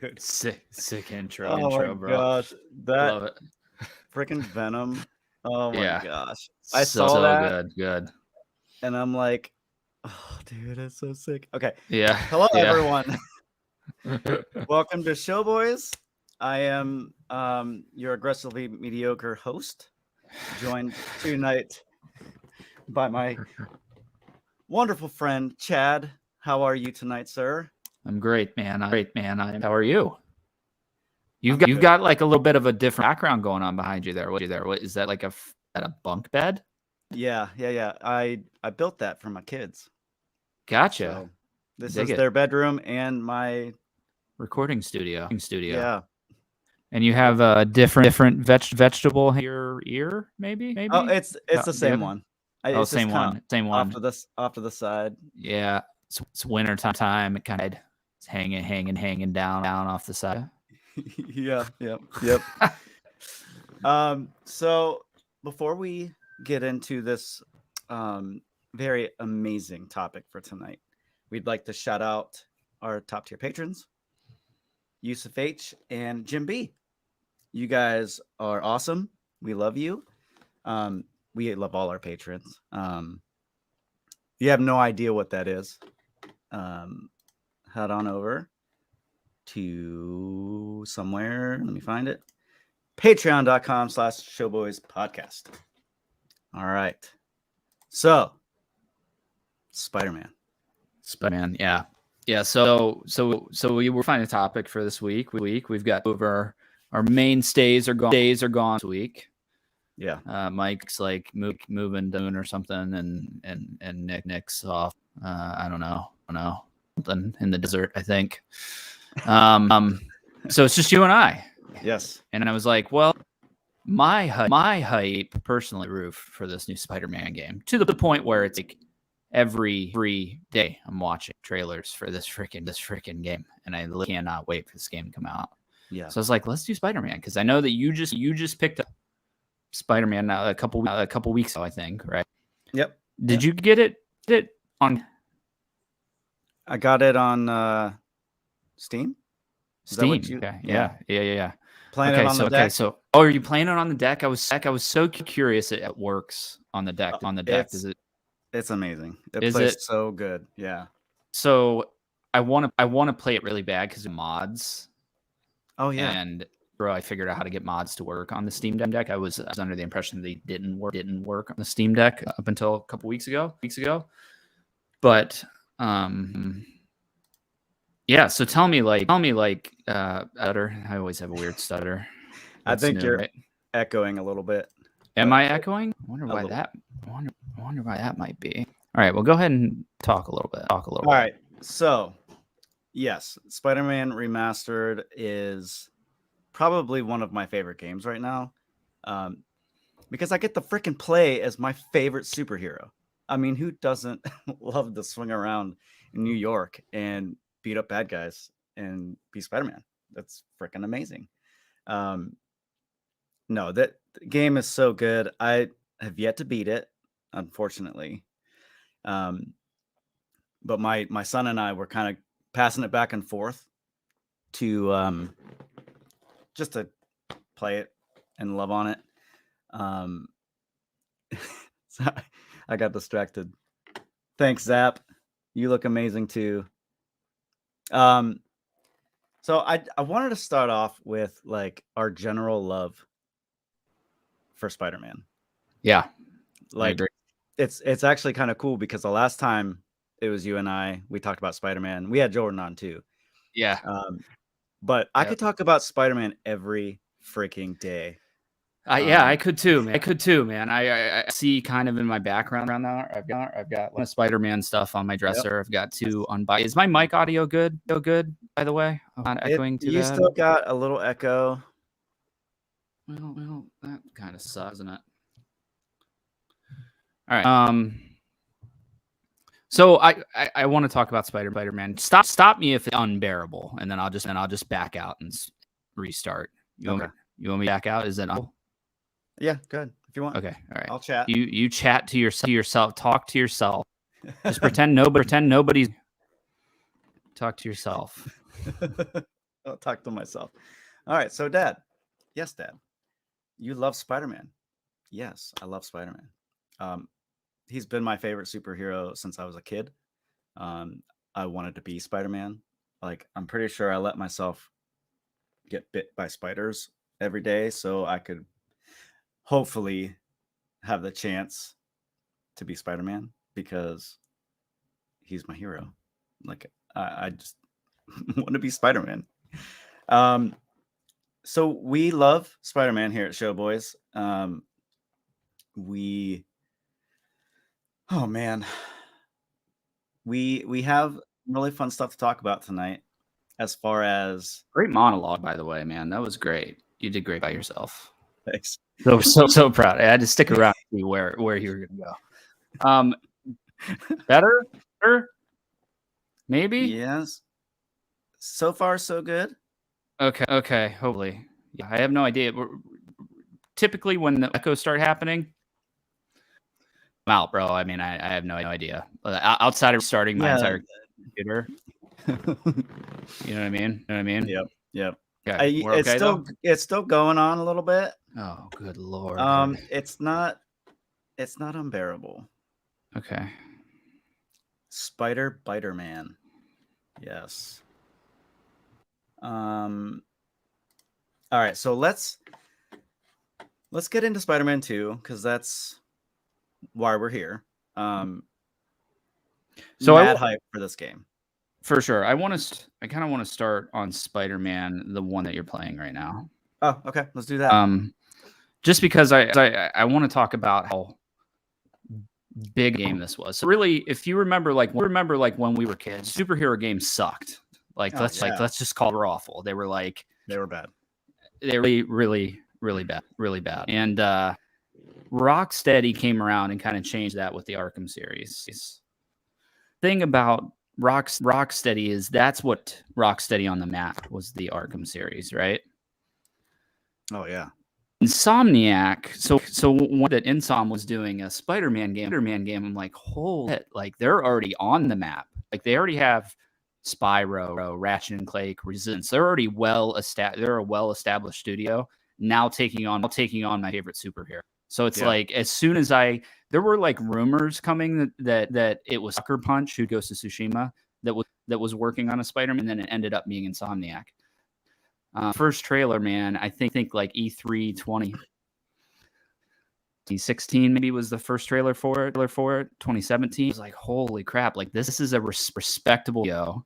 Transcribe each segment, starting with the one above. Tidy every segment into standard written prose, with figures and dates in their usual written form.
dude. Sick intro, Oh my bro. gosh, that Love it. freaking Venom. Oh my Yeah. gosh, I saw So that good. and I'm like, oh, dude, it's so sick. Okay, Yeah. hello Yeah. everyone. Welcome to Showboys. I am your aggressively mediocre host, joined tonight by my wonderful friend Chad. How are you tonight, sir? I'm great, man. How are you? I'm You've good. got like a little bit of a different background going on behind you there. What is that like at a bunk bed? Yeah. I built that for my kids. Gotcha. So this Dig is it. their bedroom and my Recording studio. yeah. And you have a different vegetable in your ear, maybe? Oh, it's the The same other? one. Oh, It's just same kind of one. Same off one. to off to the side. Yeah. It's winter time. It kind of it's hanging down off the side. Yep. So before we get into this very amazing topic for tonight, we'd like to shout out our top tier patrons, Yusuf H and Jim B. You guys are awesome. We love you. We love all our patrons. You have no idea what that is. Head on over to somewhere. Let me find it. Patreon.com/showboyspodcast. All right. So, Spider-Man. Yeah. Yeah. So we were finding a topic for this week. We've got over our mainstays are gone this week. Yeah. Mike's like moving down or something, and Nick's off. I don't know, something in the desert, I think. So it's just you and I. Yes. And I was like, well, my hype personally roof for this new Spider-Man game to the point where it's like every day I'm watching trailers for this freaking game, and I cannot wait for this game to come out. Yeah. So I was like, let's do Spider-Man, because I know that you just picked up Spider-Man a couple weeks ago, I think, right? Yep. Did you get it on? I got it on Steam. Steam. Okay. Yeah. Playing it on the deck. So are you playing it on the deck? I was so curious it works on the deck. It's amazing. Is plays it so good? Yeah. So I want to play it really bad because of mods. Oh yeah. And bro, I figured out how to get mods to work on the Steam Deck. I was under the impression they didn't work on the Steam Deck up until a couple weeks ago. But yeah, so tell me like stutter. I always have a weird stutter. I think you're echoing a little bit. Am I echoing? I wonder why that might be. All right, well, go ahead and talk a little bit. All right. So, yes, Spider-Man Remastered is probably one of my favorite games right now, because I get to freaking play as my favorite superhero. I mean, who doesn't love to swing around in New York and beat up bad guys and be Spider-Man? That's freaking amazing. No, that game is so good. I have yet to beat it, unfortunately. But my son and I were kind of passing it back and forth to just to play it and love on it. So I got distracted. Thanks, Zap. You look amazing too. So I wanted to start off with like our general love for Spider-Man. Yeah. Like it's actually kind of cool because the last time it was you and I, we talked about Spider-Man. We had Jordan on too. Yeah. But I could talk about Spider-Man every freaking day. I could too, man. I see kind of in my background around there. I've got one Spider-Man stuff on my dresser. Yep. I've got two unbiased. Is my mic audio good? So good, by the way. Not echoing too bad. You still got a little echo. Well, that kind of sucks, doesn't it? All right. So I want to talk about Spider-Man. Stop me if it's unbearable, and then I'll just back out and restart. You want me to back out? Is that all? Yeah, good. If you want. Okay, all right. I'll chat. You chat to yourself. Talk to yourself. Just pretend nobody's. Talk to yourself. I'll talk to myself. All right. So, Dad. Yes, Dad. You love Spider-Man. Yes, I love Spider-Man. He's been my favorite superhero since I was a kid. I wanted to be Spider-Man. Like, I'm pretty sure I let myself get bit by spiders every day so I could hopefully have the chance to be Spider-Man because he's my hero. Like, I just want to be Spider-Man. So we love Spider-Man here at Showboys. Oh man, we have really fun stuff to talk about tonight. As far as Great monologue, by the way, man. That was great. You did great by yourself. thanks. So proud. I had to stick around to see where you were gonna go. Better? Maybe? Yes. So far, so good. Okay. Hopefully. Yeah, I have no idea. Typically, when the echoes start happening, I'm out, bro. I mean, I have no idea. Outside of starting my entire computer. You know what I mean? Yep. Okay. We're okay, it's still going on a little bit. Oh, good lord. It's not unbearable. Okay. Biter Man. Yes. All right, so let's get into Spider-Man 2 because that's why we're here. So mad hype for this game. For sure. I kind of want to start on Spider-Man, the one that you're playing right now. Oh, okay. Let's do that. Just because I want to talk about how big a game this was. So really, if you remember, like when we were kids, superhero games sucked. Let's just call it awful. They were bad. They were really bad. And Rocksteady came around and kind of changed that with the Arkham series. Thing about Rocksteady is that's what Rocksteady on the map was, the Arkham series, right? Oh yeah. Insomniac. So when that Insom was doing a Spider-Man game, I'm like, holy shit, like they're already on the map. Like they already have Spyro, Ratchet and Clank, Resistance. They're already they're a well-established studio now taking on my favorite superhero. So it's like as soon as there were like rumors coming that it was Sucker Punch, who Ghost of Tsushima, that was working on a Spider-Man, and then it ended up being Insomniac. First trailer, man, I think like E3 2016 maybe was the first trailer for it. 2017. I was like, holy crap! Like this is a respectable video.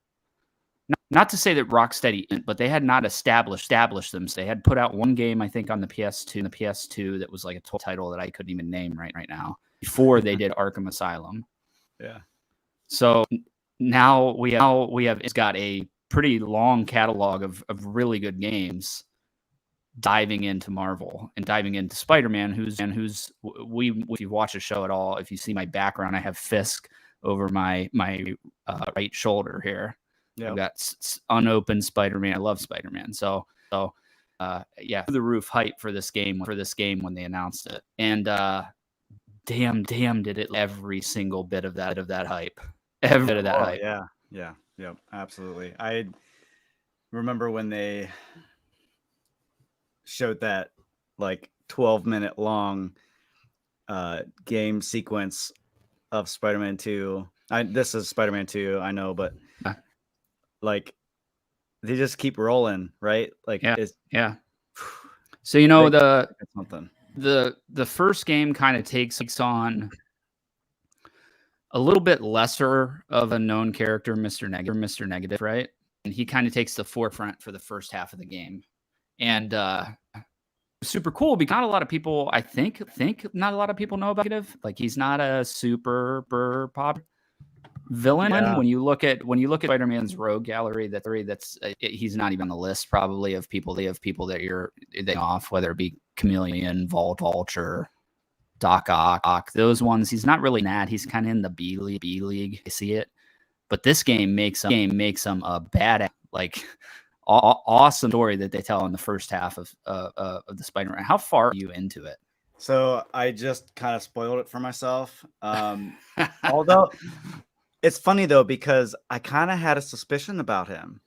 Not to say that Rocksteady, but they had not established them. So they had put out one game, I think, on the PS2, that was like a title that I couldn't even name right now before they did Arkham Asylum. Yeah. So now it's got a pretty long catalog of really good games diving into Marvel and diving into Spider-Man, who's if you watch the show at all, if you see my background, I have Fisk over my right shoulder here. Yep. I've got unopened Spider-Man. I love Spider-Man. So yeah, through the roof hype for this game when they announced it. And damn did it every single bit of that hype. Every bit of that hype. Yeah. Yep, absolutely. I remember when they showed that like 12-minute long game sequence of Spider-Man 2. This is Spider-Man 2, I know, but like they just keep rolling, right? Like yeah. So you know the first game kind of takes on a little bit lesser of a known character, Mr. Negative, right? And he kind of takes the forefront for the first half of the game. And super cool because not a lot of people, I think not a lot of people know about Negative. Like he's not a super popular villain. Yeah. When you look at Spider-Man's rogue gallery, he's not even on the list probably of people. They have people that you're off, whether it be Chameleon, Vulture, Doc Ock, those ones. He's not really mad. He's kind of in the B league. I see it, but this game makes him a badass, like awesome story that they tell in the first half of the Spider-Man. How far are you into it? So I just kind of spoiled it for myself. Although it's funny though, because I kind of had a suspicion about him.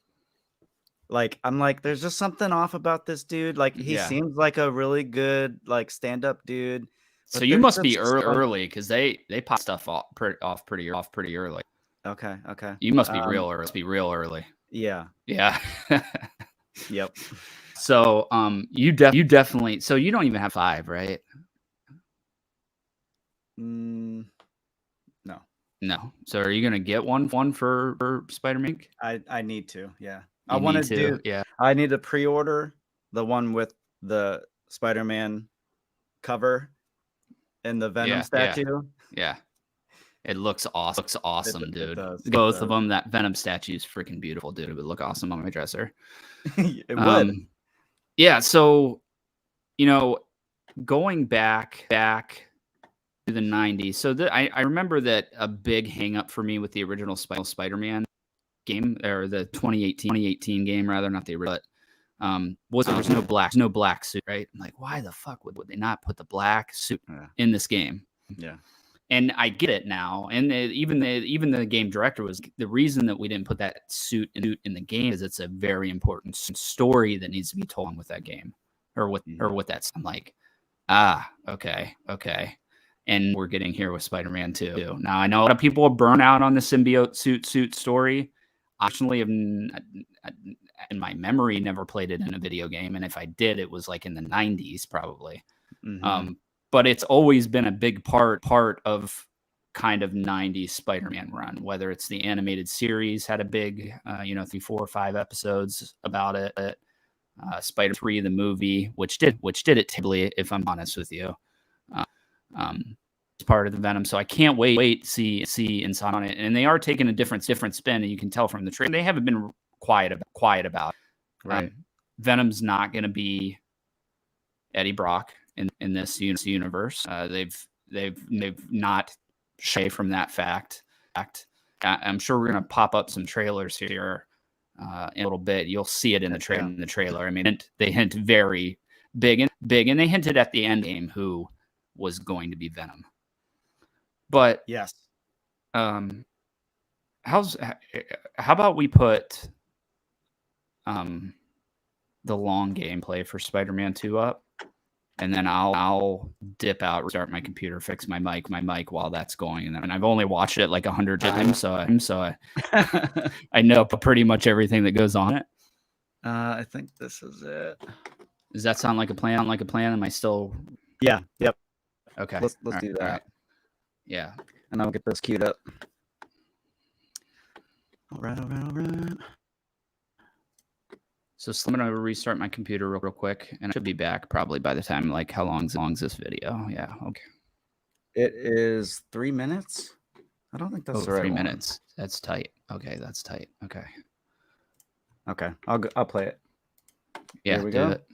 Like, I'm like, there's just something off about this dude. Like, he Yeah. seems like a really good, like, stand-up dude, So but you there's must be just some early because they pop stuff off pretty early. Okay, okay. You must be real early. Be real early. Yeah. Yeah. Yep. So you definitely. So you don't even have 5, right? No. No. So are you gonna get one for Spider-Man? I need to, yeah. I You wanna need to. do Yeah. I need to pre-order the one with the Spider-Man cover and the Venom Yeah. Yeah. statue. Yeah. It looks awesome. Looks awesome, It dude. does, it Both of does. them. That Venom statue is freaking beautiful, dude. It would look awesome on my dresser. It would. Yeah. So going back to the 90s. So I remember that a big hang up for me with the original Spider-Man game, or the 2018 game rather, not the original. Was there was no black suit, right? I'm like, why the fuck would they not put the black suit in this game? Yeah. And I get it now. And even the game director was the reason that we didn't put that suit in the game is it's a very important story that needs to be told with that game or with that. I'm like, okay. And we're getting here with Spider-Man 2. Now I know a lot of people are burnt out on the symbiote suit story. Actually, in my memory, never played it in a video game, and if I did, it was like in the 90s probably. But it's always been a big part of kind of 90s Spider-Man run, whether it's the animated series had a big, 3, 4, or 5 episodes about it. Spider 3, the movie, which did it terribly, if I'm honest with you. It's part of the Venom, so I can't wait to see inside on it. And they are taking a different spin, and you can tell from the trailer they haven't been quiet about it. Right. Venom's not going to be Eddie Brock in this universe. They've not shy from that fact. I'm sure we're going to pop up some trailers here in a little bit. You'll see it in the trailer. I mean, they hint very big, and they hinted at the end game who was going to be Venom. But yes, how about we put the long gameplay for Spider-Man 2 up, and then I'll dip out, restart my computer, fix my mic while that's going. And I've only watched it like 100 times, so I know pretty much everything that goes on it. I think this is it. Does that sound like a plan? Am I still? Yeah. Yep. Okay. Let's do that. Right. Yeah. And I'll get this queued up. All right. So I'm gonna restart my computer real quick, and I should be back probably by the time. Like, how long's this video? Yeah. Okay. It is 3 minutes. I don't think that's the right 3 one. minutes. That's tight. Okay, that's tight. Okay. I'll play it. Yeah. Here we do go. it.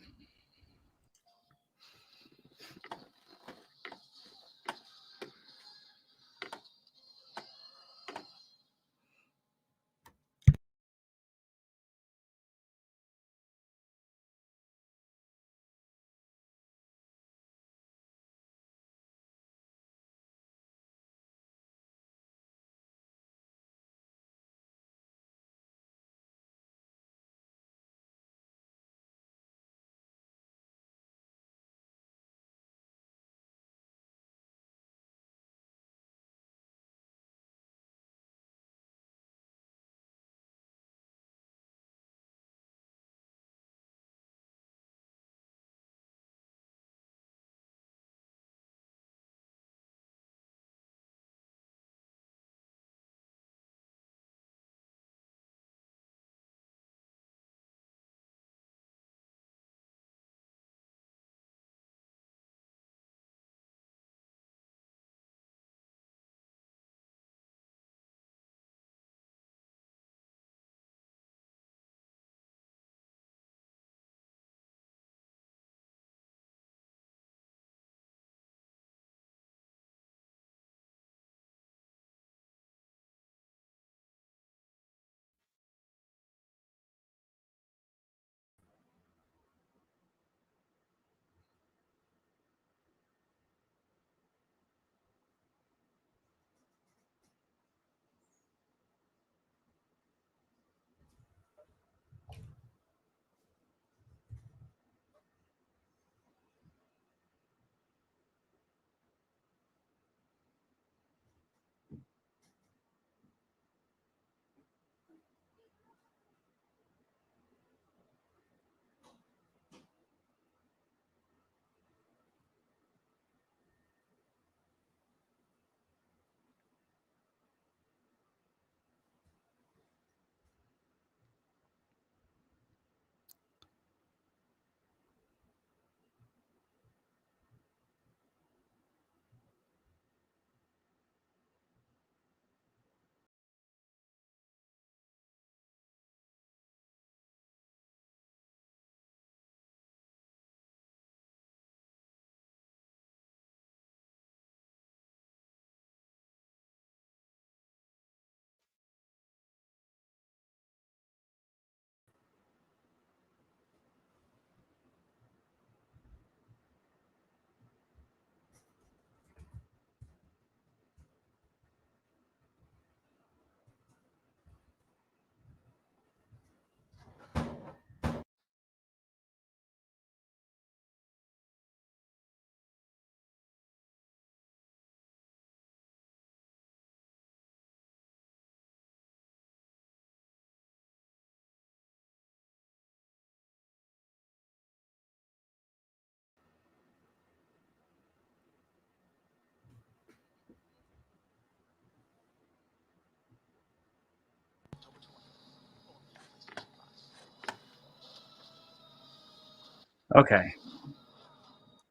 Okay.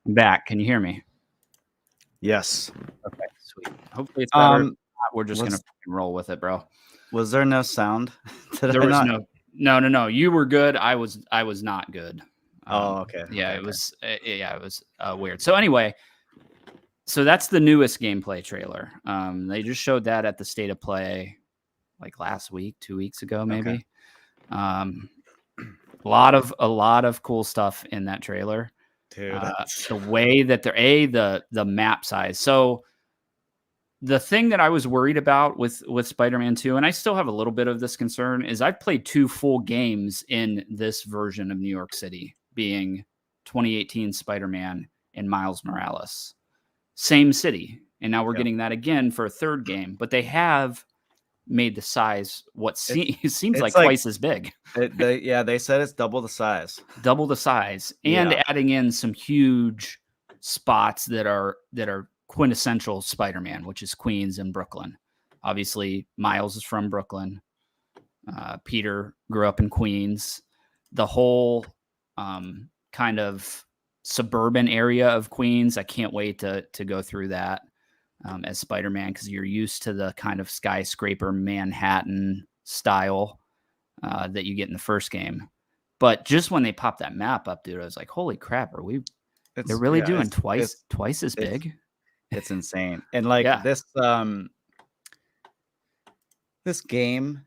I'm back. Can you hear me? Yes. Okay, sweet. Hopefully it's better. We're just was- gonna fucking roll with it, bro. Was there no sound? Did There I was not? no. You were good. I was not good. Oh, okay. Yeah, okay, it was. It was weird. So anyway, so that's the newest gameplay trailer. They just showed that at the State of Play, like last week, 2 weeks ago, maybe. A lot of cool stuff in that trailer. Dude, The way that the map size. So the thing that I was worried about with Spider-Man 2, and I still have a little bit of this concern, is I've played 2 full games in this version of New York City, being 2018 Spider-Man and Miles Morales. Same city. And now we're getting that again for a third game, but they have made the size seems like twice as big. They said it's double the size. Double the size, and adding in some huge spots that are quintessential Spider-Man, which is Queens and Brooklyn. Obviously, Miles is from Brooklyn. Peter grew up in Queens. The whole kind of suburban area of Queens, I can't wait to go through that as Spider-Man, because you're used to the kind of skyscraper Manhattan style that you get in the first game. But just when they popped that map up, dude, I was like, "Holy crap! They're really doing twice as big?" It's insane. And like this game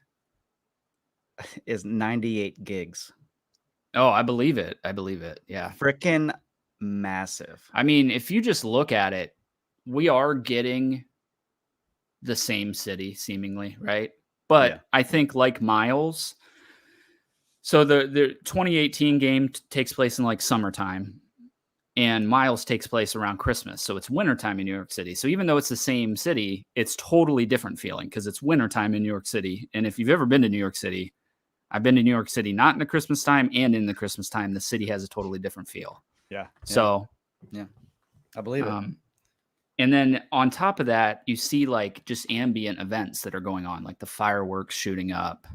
is 98 gigs. Oh, I believe it. Yeah, freaking massive. I mean, if you just look at it, we are getting the same city seemingly, right? But I think like Miles. So the 2018 game takes place in like summertime, and Miles takes place around Christmas. So it's wintertime in New York City. So even though it's the same city, it's totally different feeling because it's wintertime in New York City. And if you've ever been to New York City, I've been to New York City, not in the Christmas time and in the Christmas time, the city has a totally different feel. Yeah. So, I believe it. And then on top of that, you see like just ambient events that are going on, like the fireworks shooting up,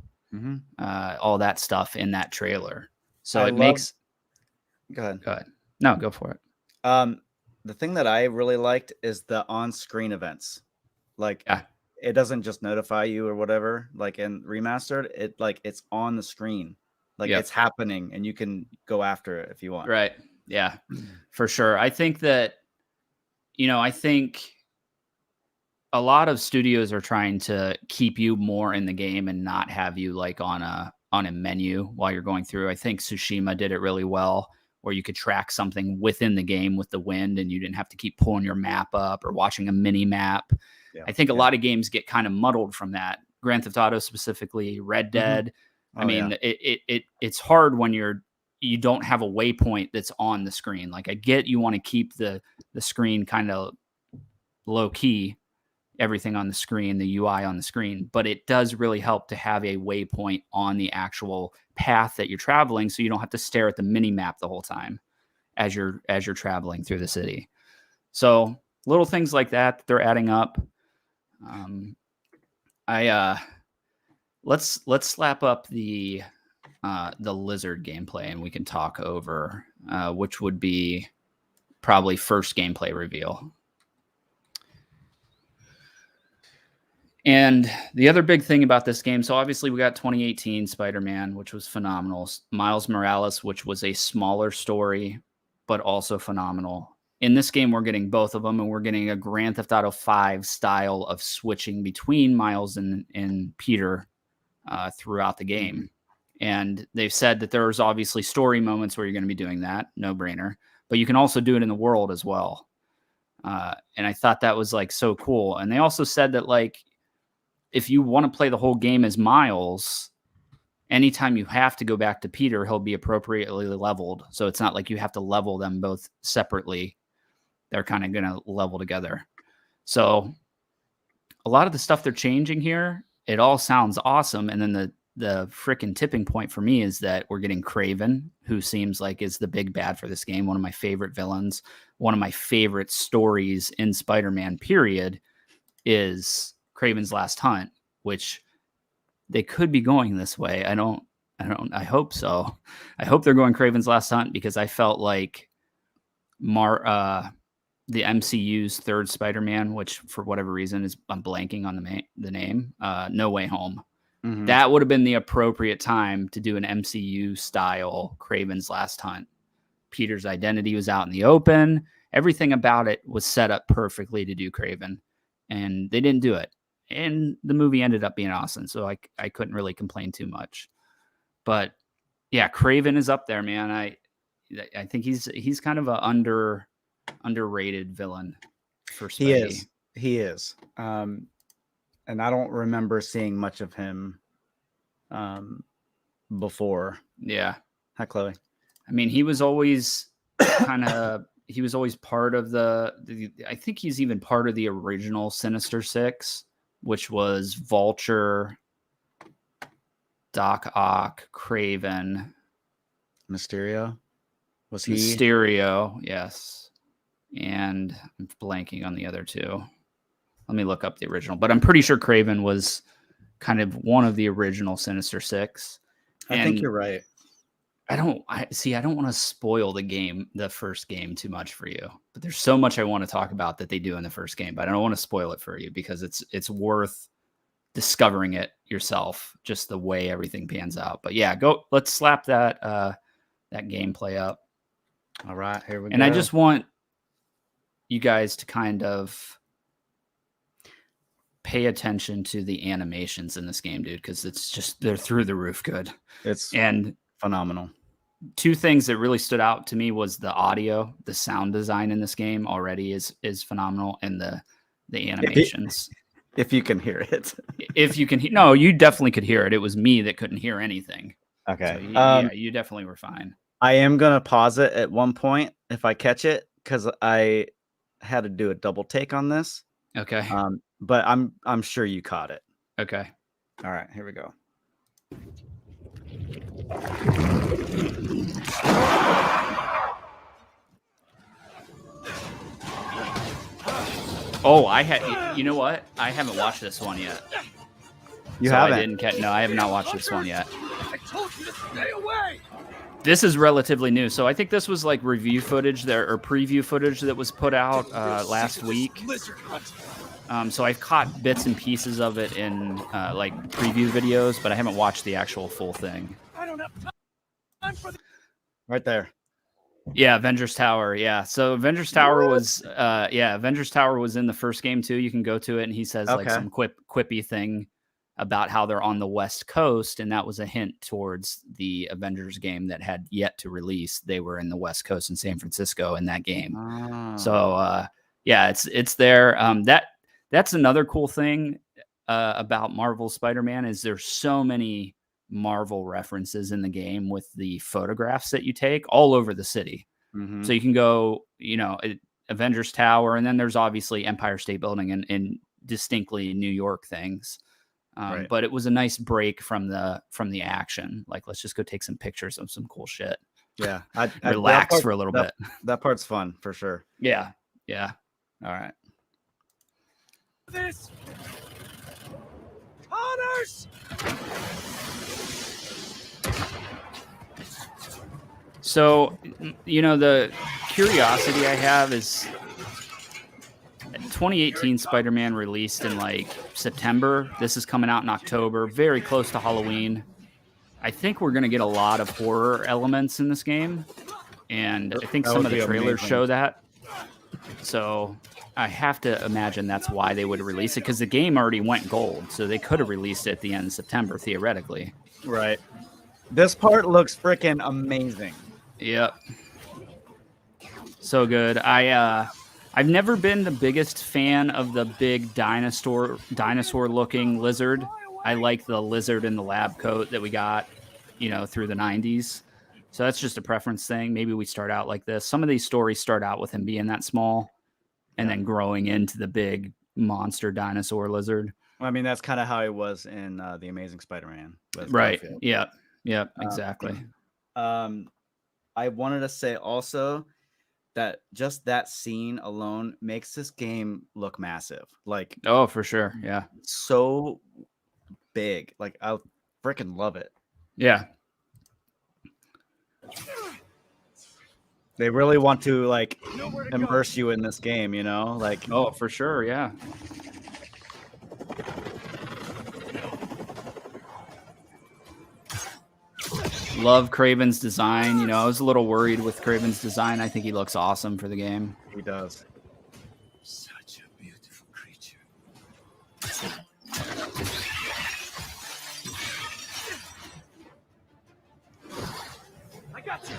all that stuff in that trailer. So makes. Go ahead. No, go for it. The thing that I really liked is the on-screen events. Like, it doesn't just notify you or whatever. Like in remastered, it's on the screen, like it's happening, and you can go after it if you want. Right. Yeah, for sure. I think that, I think a lot of studios are trying to keep you more in the game and not have you like on a menu while you're going through. I think Tsushima did it really well, where you could track something within the game with the wind and you didn't have to keep pulling your map up or watching a mini map. I think a lot of games get kind of muddled from that. Grand Theft Auto specifically, Red Dead. I mean, it's hard when you don't have a waypoint that's on the screen. Like I get you want to keep the screen kind of low key, everything on the screen, the UI on the screen, but it does really help to have a waypoint on the actual path that you're traveling, so you don't have to stare at the mini map the whole time as you're traveling through the city. So little things like that they're adding up. Let's slap up the lizard gameplay and we can talk over which would be probably first gameplay reveal. And the other big thing about this game, so obviously we got 2018 Spider-Man, which was phenomenal. Miles Morales, which was a smaller story, but also phenomenal. In this game, we're getting both of them, and we're getting a Grand Theft Auto 5 style of switching between Miles and Peter throughout the game. And they've said that there's obviously story moments where you're going to be doing that, no brainer, but you can also do it in the world as well. And I thought that was like so cool. And they also said that like, if you want to play the whole game as Miles, anytime you have to go back to Peter, he'll be appropriately leveled. So it's not like you have to level them both separately. They're kind of going to level together. So a lot of the stuff they're changing here, it all sounds awesome. And then the freaking tipping point for me is that we're getting Kraven, who seems like is the big bad for this game. One of my favorite villains, one of my favorite stories in Spider-Man period is Kraven's Last Hunt, which they could be going this way. I don't I hope so. I hope they're going Kraven's Last Hunt because I felt like the MCU's third Spider-Man, which for whatever reason I'm blanking on the name, No Way Home. Mhm. That would have been the appropriate time to do an MCU style Kraven's Last Hunt. Peter's identity was out in the open. Everything about it was set up perfectly to do Kraven, and they didn't do it. And the movie ended up being awesome, so I couldn't really complain too much. But yeah, Kraven is up there, man. I think he's kind of a underrated villain for Spidey. He is. And I don't remember seeing much of him before. Yeah. Hi, Chloe. I mean, he was always part of I think he's even part of the original Sinister Six, which was Vulture, Doc Ock, Kraven, Mysterio. Was he? Mysterio, yes. And I'm blanking on the other two. Let me look up the original, but I'm pretty sure Kraven was kind of one of the original Sinister Six. I think you're right. I don't want to spoil the first game too much for you, but there's so much I want to talk about that they do in the first game, but I don't want to spoil it for you because it's worth discovering it yourself, just the way everything pans out. But yeah, let's slap that gameplay up. All right, here we go. And I just want you guys to kind of pay attention to the animations in this game, dude, because they're through the roof good. It's phenomenal. Two things that really stood out to me was the audio, the sound design in this game already is phenomenal, and the animations. If you can hear it. If you can no, you definitely could hear it. It was me that couldn't hear anything. Okay. So you definitely were fine. I am gonna pause it at one point if I catch it, because I had to do a double take on this. Okay. But I'm sure you caught it. Okay. All right, here we go. Oh, you know what? I haven't watched this one yet. You haven't? I have not watched this one yet. I told you to stay away. This is relatively new, so I think this was like review footage or preview footage that was put out last week. So I've caught bits and pieces of it in like preview videos, but I haven't watched the actual full thing. I don't have time for Right there. Yeah, Avengers Tower. Yeah, so Avengers Tower was in the first game too. You can go to it, and he says like some quippy thing about how they're on the West Coast, and that was a hint towards the Avengers game that had yet to release. They were in the West Coast in San Francisco in that game. Oh. So yeah, it's there. That's another cool thing about Marvel Spider-Man is there's so many Marvel references in the game with the photographs that you take all over the city. Mm-hmm. So you can go, Avengers Tower, and then there's obviously Empire State Building and distinctly New York things. Right. But it was a nice break from the action. Like, let's just go take some pictures of some cool shit. Yeah. Relax for a little bit. That part's fun for sure. Yeah. Yeah. All right. this. Connors! So, the curiosity I have is 2018 Spider-Man released in like September. This is coming out in October, very close to Halloween. I think we're going to get a lot of horror elements in this game, and I think some of the trailers show that. So I have to imagine that's why they would release it, because the game already went gold, so they could have released it at the end of September, theoretically. Right. This part looks freaking amazing. Yep. So good. I've never been the biggest fan of the big dinosaur-looking lizard. I like the lizard in the lab coat that we got, through the 90s. So that's just a preference thing. Maybe we start out like this. Some of these stories start out with him being that small and then growing into the big monster dinosaur lizard. Well, I mean, that's kind of how he was in The Amazing Spider-Man. Right. Yep. Exactly. I wanted to say also that just that scene alone makes this game look massive. Like, oh, for sure. Yeah. So big. Like, I freaking love it. Yeah. They really want to like Nowhere to go. immerse you in this game, you know? Like, Oh, for sure, yeah. Love Craven's design. You know, I was a little worried with Craven's design. I think he looks awesome for the game. he does. Such a beautiful creature. I got you.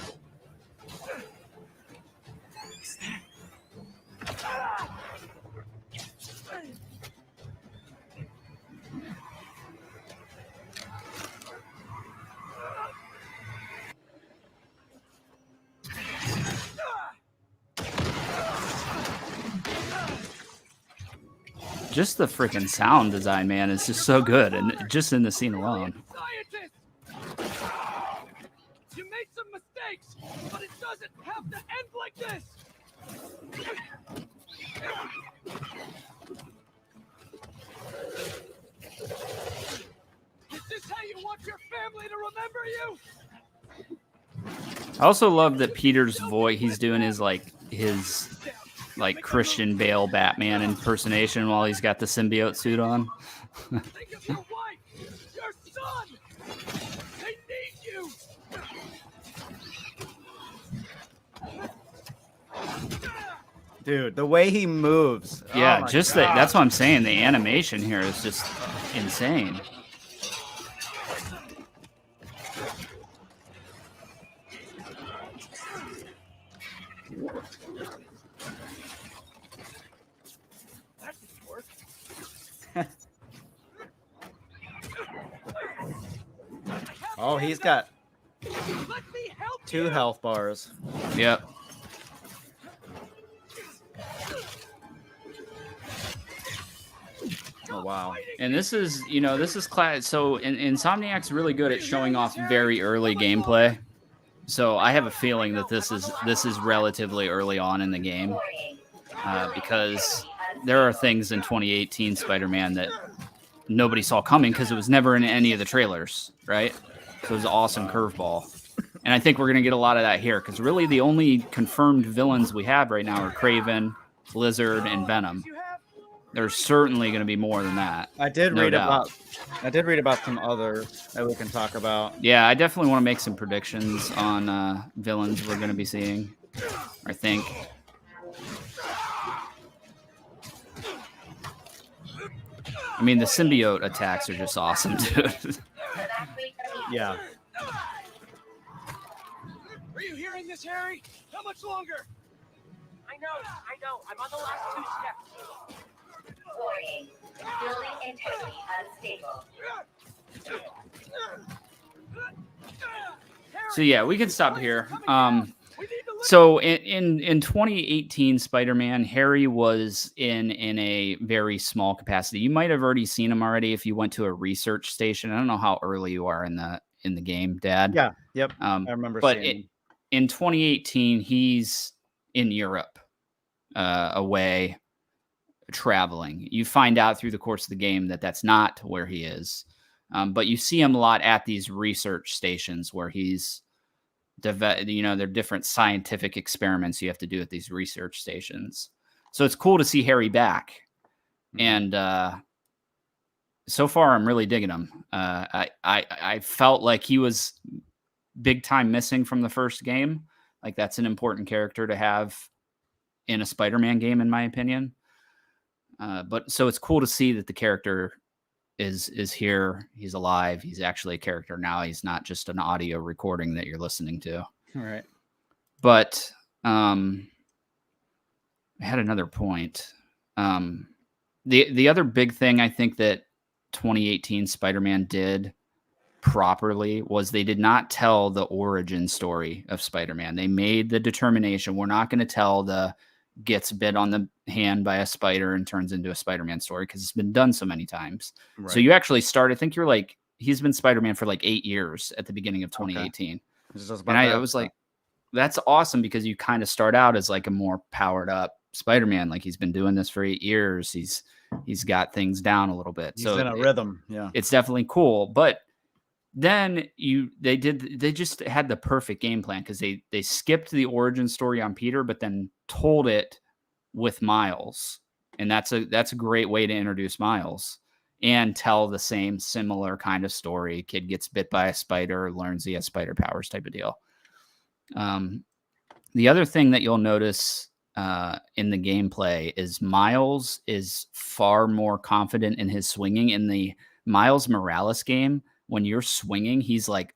Just the freaking sound design, man, is just so good, and just in the scene alone. Scientist! You made some mistakes, but it doesn't have to end like this! Is this how you want your family to remember you? I also love that Peter's voice. He's doing his Christian Bale Batman impersonation while he's got the symbiote suit on. Think of your wife, your son! They need you! Dude, the way he moves. Yeah, Oh my just God. that's what I'm saying. The animation here is just insane. That didn't work. Oh, he's got Let me help 2 you! health bars. Yep. Oh wow. And this is, class. So Insomniac's really good at showing off very early gameplay. So I have a feeling that this is relatively early on in the game, because there are things in 2018 Spider-Man that nobody saw coming because it was never in any of the trailers, right? So it was an awesome curveball. And I think we're going to get a lot of that here because really the only confirmed villains we have right now are Kraven, Lizard, and Venom. There's certainly going to be more than that. I did No read doubt. about some other that we can talk about. Yeah, I definitely want to make some predictions on villains we're going to be seeing, I think. I mean, the symbiote attacks are just awesome, dude. Yeah. Are you hearing this, Harry? How much longer? I know. I'm on the last 2 steps. Warning. Building integrity unstable. So yeah, we can stop here. We need to So in 2018 Spider-Man, Harry was in a very small capacity. You might have already seen him already if you went to a research station. I don't know how early you are in the game, Dad. Yeah. Yep. I remember seeing him. In 2018, he's in Europe, away, traveling. You find out through the course of the game that that's not where he is. But you see him a lot at these research stations where he's, they're different scientific experiments you have to do at these research stations. So it's cool to see Harry back. And so far, I'm really digging him. I felt like he was big time missing from the first game. Like that's an important character to have in a Spider-Man game, in my opinion. But so it's cool to see that the character is here. He's alive. He's actually a character now. He's not just an audio recording that you're listening to. All right. But I had another point. The other big thing I think that 2018 Spider-Man did properly was they did not tell the origin story of Spider-Man. They made the determination, we're not going to tell the gets bit on the hand by a spider and turns into a Spider-Man story because it's been done so many times. Right. So you actually start, I think you're like, he's been Spider-Man for like 8 years at the beginning of 2018. And I was like, that's awesome because you kind of start out as like a more powered up Spider-Man. Like he's been doing this for 8 years. He's got things down a little bit. he's So in a rhythm. Yeah. it's definitely cool. But then they just had the perfect game plan because they skipped the origin story on Peter, but then told it with Miles, and that's a great way to introduce Miles and tell the similar kind of story. Kid gets bit by a spider, learns he has spider powers type of deal. The other thing that you'll notice in the gameplay is Miles is far more confident in his swinging. In the Miles Morales game, when you're swinging, he's like,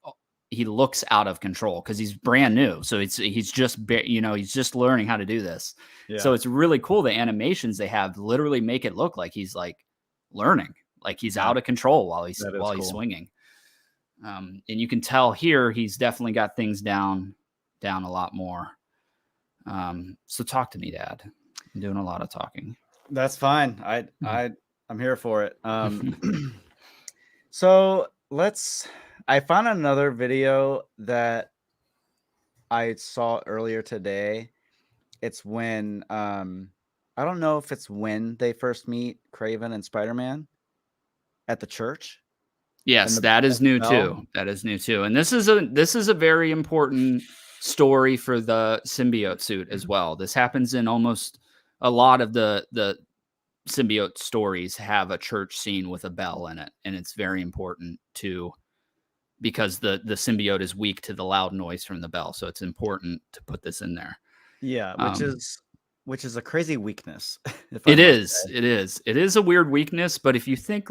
he looks out of control because he's brand new. So he's just learning how to do this. Yeah. So it's really cool. The animations they have literally make it look like he's like learning, like he's out of control while he's swinging. And you can tell here he's definitely got things down a lot more. So talk to me, Dad. I'm doing a lot of talking. That's fine. I'm here for it. So I found another video that I saw earlier today. It's when I don't know if it's when they first meet Kraven and Spider-Man at the church. Yes, that is new too. That is new too. And this is a very important story for the symbiote suit as well. This happens in almost a lot of the symbiote stories have a church scene with a bell in it, and it's very important because the symbiote is weak to the loud noise from the bell, so it's important to put this in there. Yeah, which is a crazy weakness. It is a weird weakness, but if you think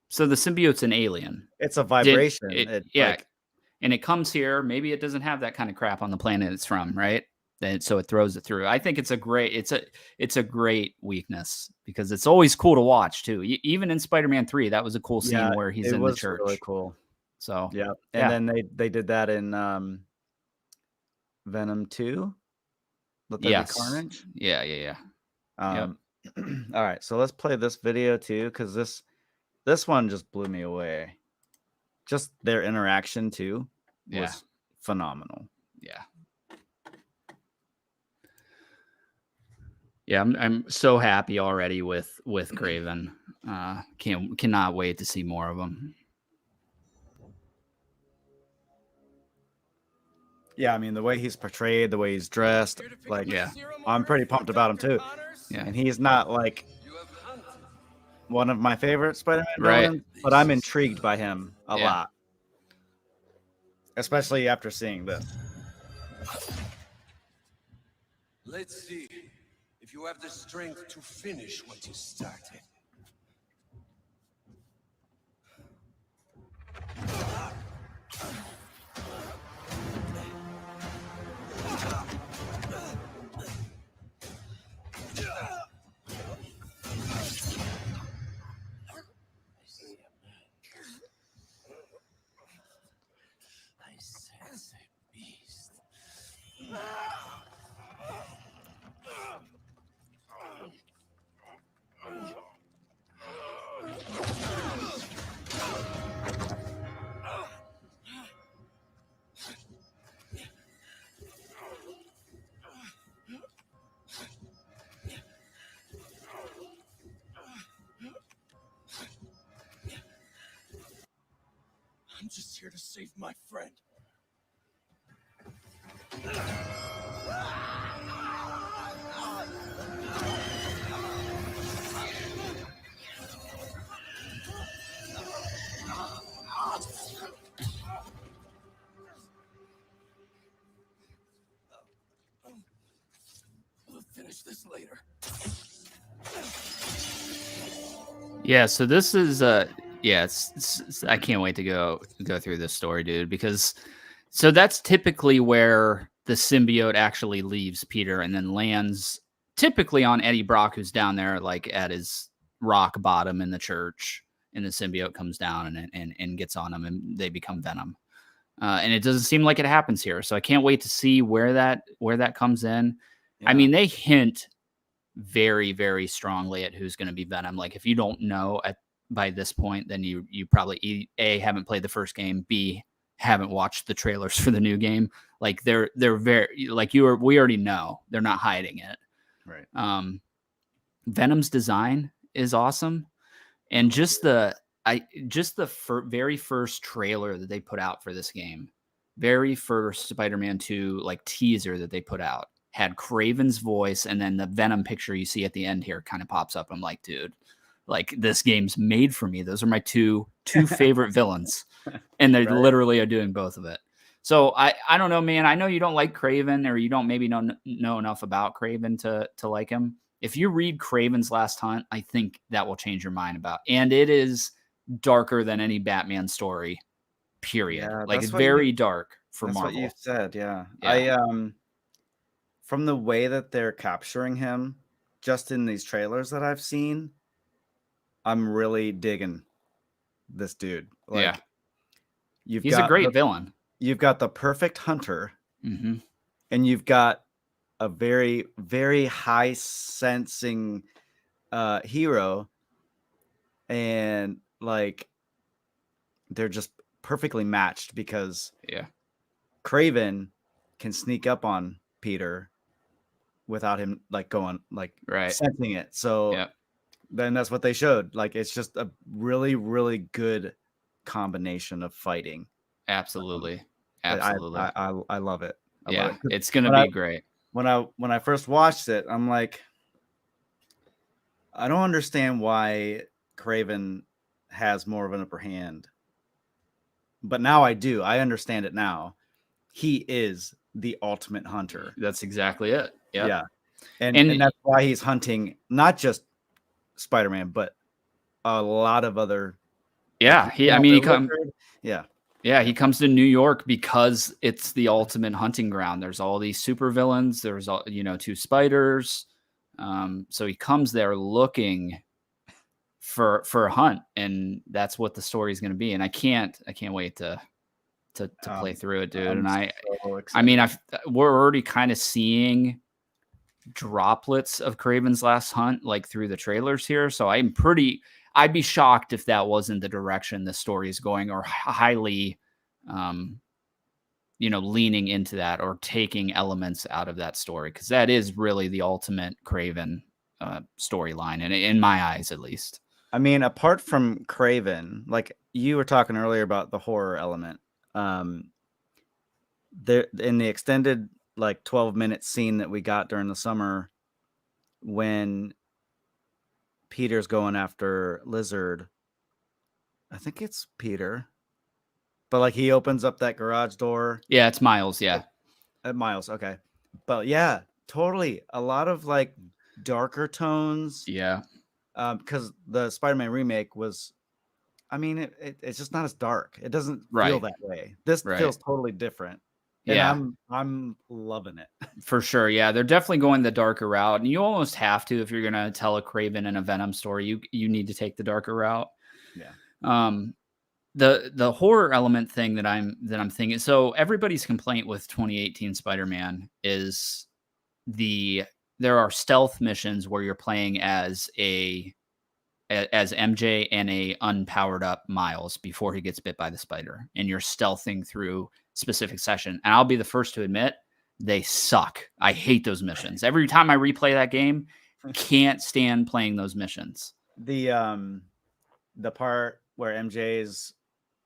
so the symbiote's an alien. It's a vibration. And it comes here. Maybe it doesn't have that kind of crap on the planet it's from, right? So it throws it through. I think it's a great weakness because it's always cool to watch too. Even in Spider-Man 3, that was a cool scene where he's in the church. Really cool. So then they did that in Venom 2. Carnage. Yeah. All right, so let's play this video too because this one just blew me away. Just their interaction too was phenomenal. Yeah, I'm so happy already with Kraven. Cannot wait to see more of him. Yeah, I mean the way he's portrayed, the way he's dressed, I'm pretty pumped about him too. Yeah, and he's not like one of my favorite Spider-Man villains, but I'm intrigued by him a lot, especially after seeing this. Let's see if you have the strength to finish what you started. I sense a beast. I'm just here to save my friend. We'll finish this later. Yeah, so this is I can't wait to go through this story, dude, because so that's typically where the symbiote actually leaves Peter and then lands typically on Eddie Brock, who's down there like at his rock bottom in the church, and the symbiote comes down and gets on him and they become Venom. And it doesn't seem like it happens here. So I can't wait to see where that comes in. Yeah. I mean, they hint very, very strongly at who's going to be Venom. Like if you don't know by this point, then you probably A, haven't played the first game, B, haven't watched the trailers for the new game. Like they're very like we already know. They're not hiding it. Right. Venom's design is awesome. And just the just the very first trailer that they put out for this game, very first Spider-Man 2 like teaser that they put out had Kraven's voice, and then the Venom picture you see at the end here kind of pops up. I'm like, dude, like this game's made for me. Those are my two favorite villains, and they literally are doing both of it. So I don't know, man. I know you don't like Kraven, or you don't maybe know enough about Kraven to like him. If you read Kraven's Last Hunt, I think that will change your mind about. And it is darker than any Batman story, period. Yeah, like it's that's what very dark for That's Marvel. what you said, yeah. Yeah. From the way that they're capturing him, just in these trailers that I've seen, I'm really digging this dude. Like, Yeah. he's a great villain. You've got the perfect hunter, Mm-hmm. and you've got a very, very high sensing hero, and like they're just perfectly matched because Kraven can sneak up on Peter without him like going like sensing it. So then that's what they showed. Like it's just a really, really good combination of fighting. Absolutely. I love it. I love it. It's gonna be great. When I first watched it, I'm like, I don't understand why Kraven has more of an upper hand. But now I do. I understand it now. He is the ultimate hunter. That's exactly it. Yep. Yeah. And that's why he's hunting not just Spider-Man, but a lot of other. Yeah. He comes. Yeah. Yeah, he comes to New York because it's the ultimate hunting ground. There's all these super villains. There's all, 2 spiders. So he comes there looking for a hunt, and that's what the story is going to be. And I can't wait to play through it, dude. And we're already kind of seeing droplets of Kraven's Last Hunt like through the trailers here. So I'd be shocked if that wasn't the direction the story is going, or highly, leaning into that or taking elements out of that story. Cause that is really the ultimate Kraven storyline, and in my eyes, at least. I mean, apart from Kraven, like you were talking earlier about the horror element, there in the extended like 12-minute scene that we got during the summer when Peter's going after Lizard. I think it's Peter, but like he opens up that garage door. Yeah, it's Miles. Yeah, Miles. Okay, but yeah, totally. A lot of like darker tones. Yeah, because the Spider-Man remake was, I mean, it's just not as dark. It doesn't feel that way. This feels totally different. And I'm loving it. For sure. Yeah, they're definitely going the darker route. And you almost have to, if you're going to tell a Kraven and a Venom story, you need to take the darker route. Yeah. The horror element thing that I'm thinking. So everybody's complaint with 2018 Spider-Man is there are stealth missions where you're playing as MJ and a unpowered up Miles before he gets bit by the spider, and you're stealthing through specific session. And I'll be the first to admit they suck. I hate those missions. Every time I replay that game, can't stand playing those missions. The part where MJ's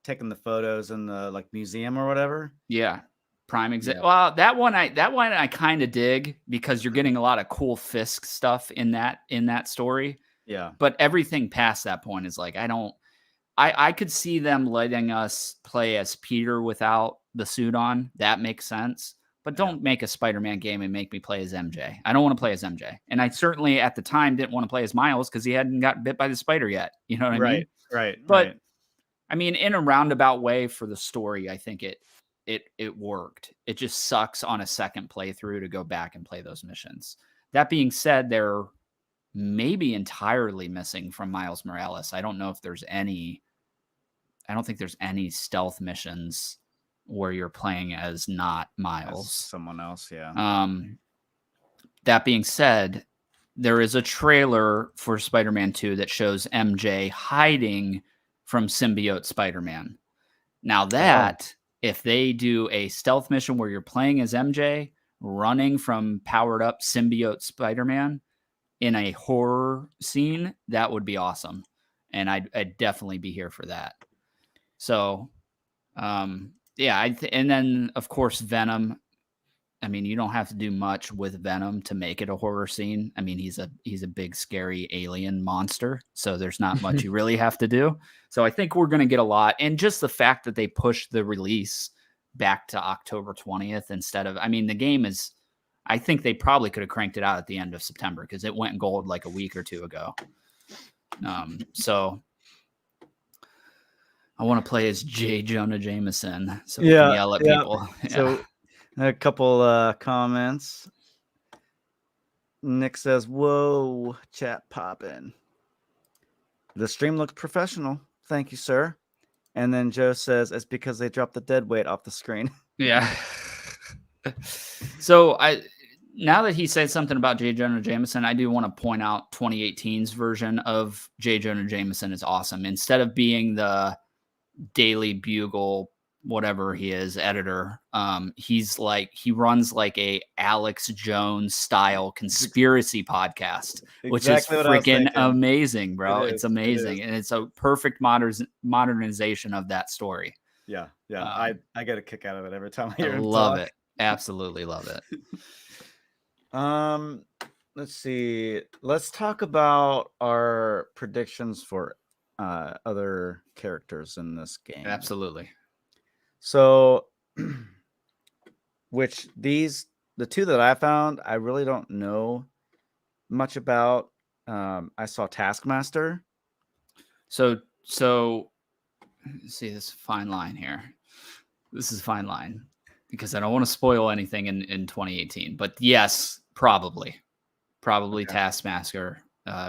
taking the photos in the like museum or whatever. Yeah. Prime example. Well, that one I kind of dig because you're getting a lot of cool Fisk stuff in that story. Yeah. But everything past that point is like, I could see them letting us play as Peter without the suit on. That makes sense. But don't make a Spider-Man game and make me play as MJ. I don't want to play as MJ. And I certainly at the time didn't want to play as Miles because he hadn't got bit by the spider yet. You know what I mean? Right. But I mean, in a roundabout way for the story, I think it worked. It just sucks on a second playthrough to go back and play those missions. That being said, they're maybe entirely missing from Miles Morales. I don't think there's any stealth missions where you're playing as not Miles. As someone else, yeah. That being said, there is a trailer for Spider-Man 2 that shows MJ hiding from symbiote Spider-Man. Now if they do a stealth mission where you're playing as MJ running from powered up symbiote Spider-Man in a horror scene, that would be awesome. and I'd definitely be here for that. So, yeah, and then of course Venom. I mean, you don't have to do much with Venom to make it a horror scene. I mean, he's a big, scary alien monster, so there's not much you really have to do. So I think we're going to get a lot. And just the fact that they pushed the release back to October 20th instead of, I mean, the game is, I think they probably could have cranked it out at the end of September because it went gold like a week or two ago. So I want to play as J. Jonah Jameson so we can yell at people. Yeah. So a couple comments. Nick says, "Whoa, chat poppin'. The stream looks professional. Thank you, sir." And then Joe says, "It's because they dropped the dead weight off the screen." Yeah. So now that he said something about J. Jonah Jameson, I do want to point out 2018's version of J. Jonah Jameson is awesome. Instead of being the Daily Bugle, whatever he is, editor, he runs like a Alex Jones style conspiracy podcast, which is freaking amazing, bro. It's amazing. And it's a perfect modernization of that story. Yeah. I get a kick out of it every time I hear him love talk. it. Absolutely love it. Let's see. Let's talk about our predictions for other characters in this game. Absolutely. So, the two that I found, I really don't know much about. I saw Taskmaster. So see this fine line here. This is a fine line because I don't want to spoil anything in 2018. But yes, probably okay. Taskmaster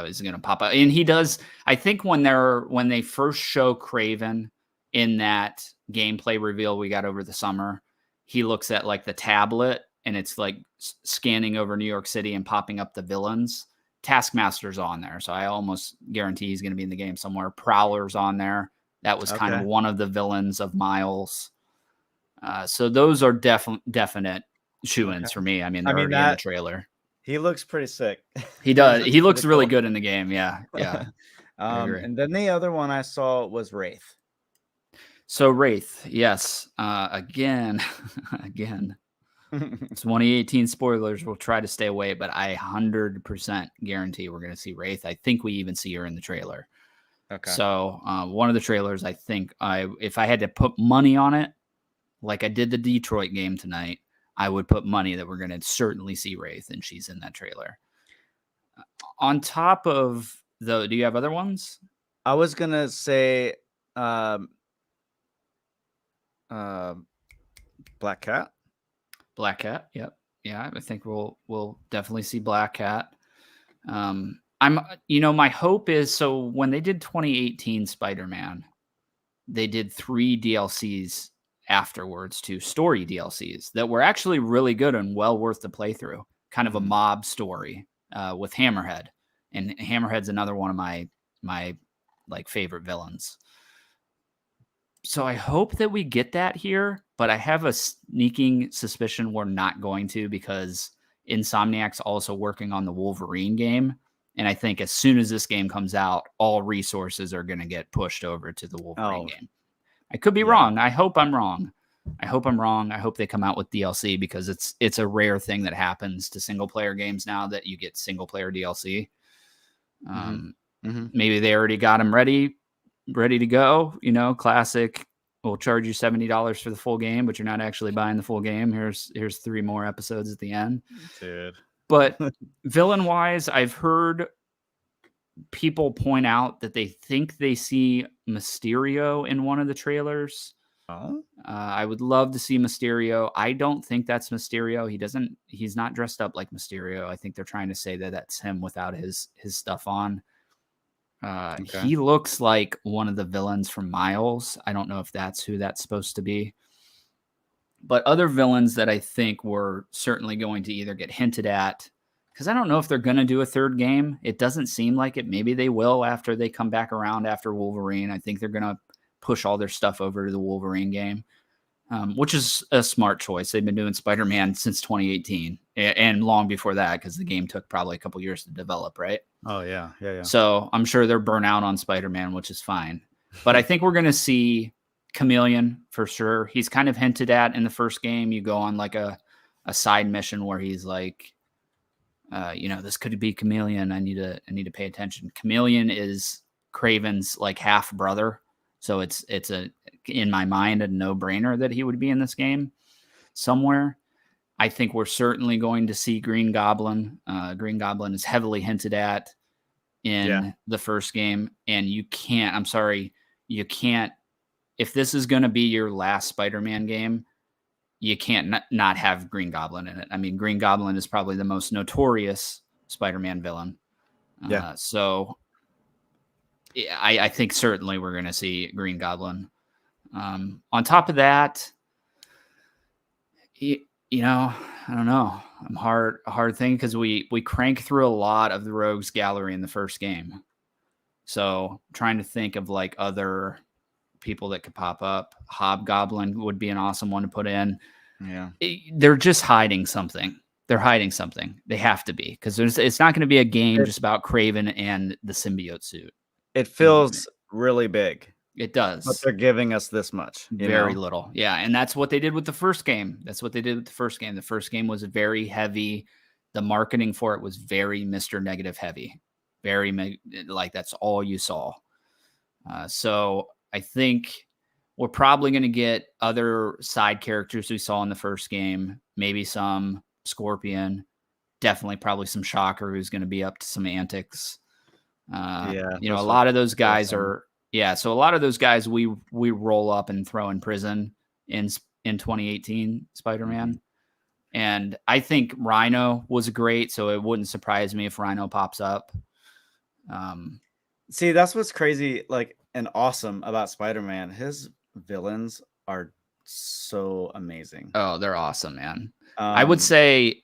is going to pop up, and he does. I think when they first show Kraven in that gameplay reveal we got over the summer, he looks at like the tablet and it's like scanning over New York City and popping up the villains. Taskmaster's on there, so I almost guarantee he's going to be in the game somewhere. Prowler's on there. That was kind of one of the villains of Miles. So those are definite shoe-ins for me. I mean, they're already in the trailer. He looks pretty sick. He does. He looks really good in the game. Yeah. And then the other one I saw was Wraith. So Wraith, yes. Again, 2018 spoilers. We'll try to stay away, but I 100% guarantee we're going to see Wraith. I think we even see her in the trailer. Okay. So one of the trailers, I think, if I had to put money on it, like I did the Detroit game tonight, I would put money that we're going to certainly see Wraith, and she's in that trailer. On top of do you have other ones? I was going to say Black Cat. Black Cat, yep. Yeah, I think we'll definitely see Black Cat. My hope is, so when they did 2018 Spider-Man, they did 3 DLCs afterwards, 2 story DLCs that were actually really good and well worth the playthrough. Kind of a mob story with Hammerhead, and Hammerhead's another one of my like favorite villains. So I hope that we get that here, but I have a sneaking suspicion we're not going to, because Insomniac's also working on the Wolverine game. And I think as soon as this game comes out, all resources are going to get pushed over to the Wolverine game. I could be wrong. I hope I'm wrong. I hope they come out with DLC, because it's a rare thing that happens to single player games now, that you get single player DLC. Maybe they already got them ready to go. Classic. We'll charge you $70 for the full game, but you're not actually buying the full game. Here's 3 more episodes at the end. Dude. But villain wise, I've heard people point out that they think they see Mysterio in one of the trailers. I would love to see Mysterio. I don't think that's Mysterio. He's not dressed up like Mysterio. I think they're trying to say that that's him without his stuff on. He looks like one of the villains from Miles. I don't know if that's who that's supposed to be. But other villains that I think we're certainly going to either get hinted at, because I don't know if they're going to do a 3rd game. It doesn't seem like it. Maybe they will after they come back around after Wolverine. I think they're going to push all their stuff over to the Wolverine game. which is a smart choice. They've been doing Spider-Man since 2018 and long before that, because the game took probably a couple years to develop, right? Oh yeah. So I'm sure they're burnt out on Spider-Man, which is fine. But I think we're going to see Chameleon for sure. He's kind of hinted at in the first game. You go on like a side mission where he's like, this could be Chameleon. I need to pay attention. Chameleon is Craven's like half brother. So it's in my mind, a no-brainer that he would be in this game somewhere. I think we're certainly going to see Green Goblin. Green Goblin is heavily hinted at in the first game. And you can't, if this is going to be your last Spider-Man game, you can't not have Green Goblin in it. I mean, Green Goblin is probably the most notorious Spider-Man villain. So I think certainly we're going to see Green Goblin. On top of that, I don't know. I'm a hard thing because we crank through a lot of the Rogues Gallery in the first game. So I'm trying to think of like other people that could pop up. Hobgoblin would be an awesome one to put in. Yeah. They're just hiding something. They're hiding something. They have to be, because it's not going to be a game just about Craven and the symbiote suit. It feels really big. It does. But they're giving us this much. Very little. Yeah. And that's what they did with the first game. The first game was very heavy. The marketing for it was very Mr. Negative heavy. Very like that's all you saw. So I think we're probably going to get other side characters we saw in the first game. Maybe some Scorpion. Definitely probably some Shocker who's going to be up to some antics. A lot of those guys are... Yeah, so a lot of those guys we roll up and throw in prison in 2018 Spider-Man. And I think Rhino was great, so it wouldn't surprise me if Rhino pops up. See, that's what's crazy, like, and awesome about Spider-Man. His villains are so amazing. Oh, they're awesome, man. I would say,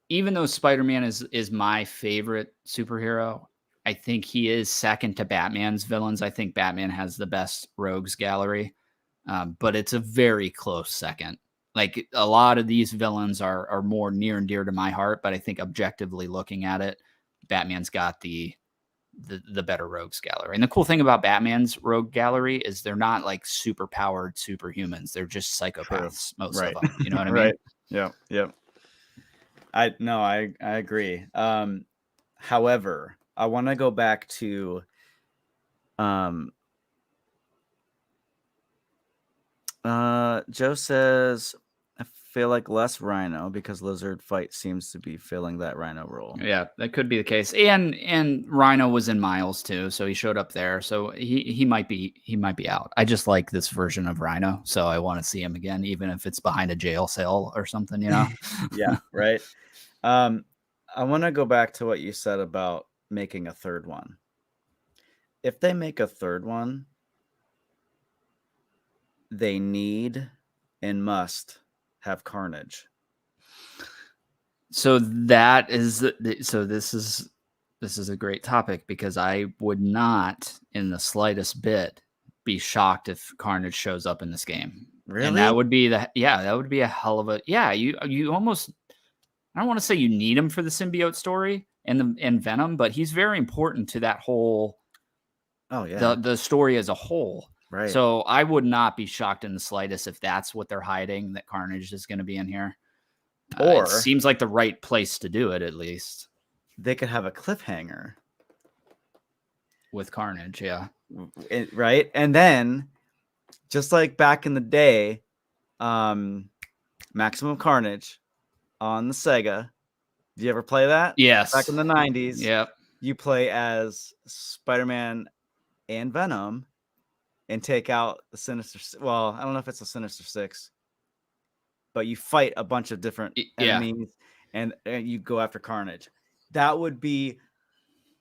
even though Spider-Man is my favorite superhero, I think he is second to Batman's villains. I think Batman has the best Rogues Gallery, but it's a very close second. Like, a lot of these villains are more near and dear to my heart, but I think objectively looking at it, Batman's got the better Rogues Gallery. And the cool thing about Batman's Rogue Gallery is they're not like super powered superhumans. They're just psychopaths, most of them. You know what I mean? Right. Yeah. I agree. However, I want to go back to Joe says, I feel like less Rhino because Lizard Fight seems to be filling that Rhino role. Yeah, that could be the case. And Rhino was in Miles too, so he showed up there. So he might be out. I just like this version of Rhino, so I want to see him again, even if it's behind a jail cell or something, you know? Yeah, right. I want to go back to what you said about making a third one. If they make a third one, they need and must have Carnage. So this is a great topic, because I would not in the slightest bit be shocked if Carnage shows up in this game. Really? And that would be a hell of a, you almost, I don't want to say you need him for the symbiote story and Venom, but he's very important to that whole, the story as a whole. Right. So I would not be shocked in the slightest if that's what they're hiding, that Carnage is going to be in here. Or it seems like the right place to do it, at least. They could have a cliffhanger with Carnage, yeah. Right? And then, just like back in the day, Maximum Carnage on the Sega. Did you ever play that? Yes. Back in the 90s. Yep. You play as Spider-Man and Venom and take out the Sinister... Well, I don't know if it's a Sinister Six, but you fight a bunch of different enemies and you go after Carnage. That would be...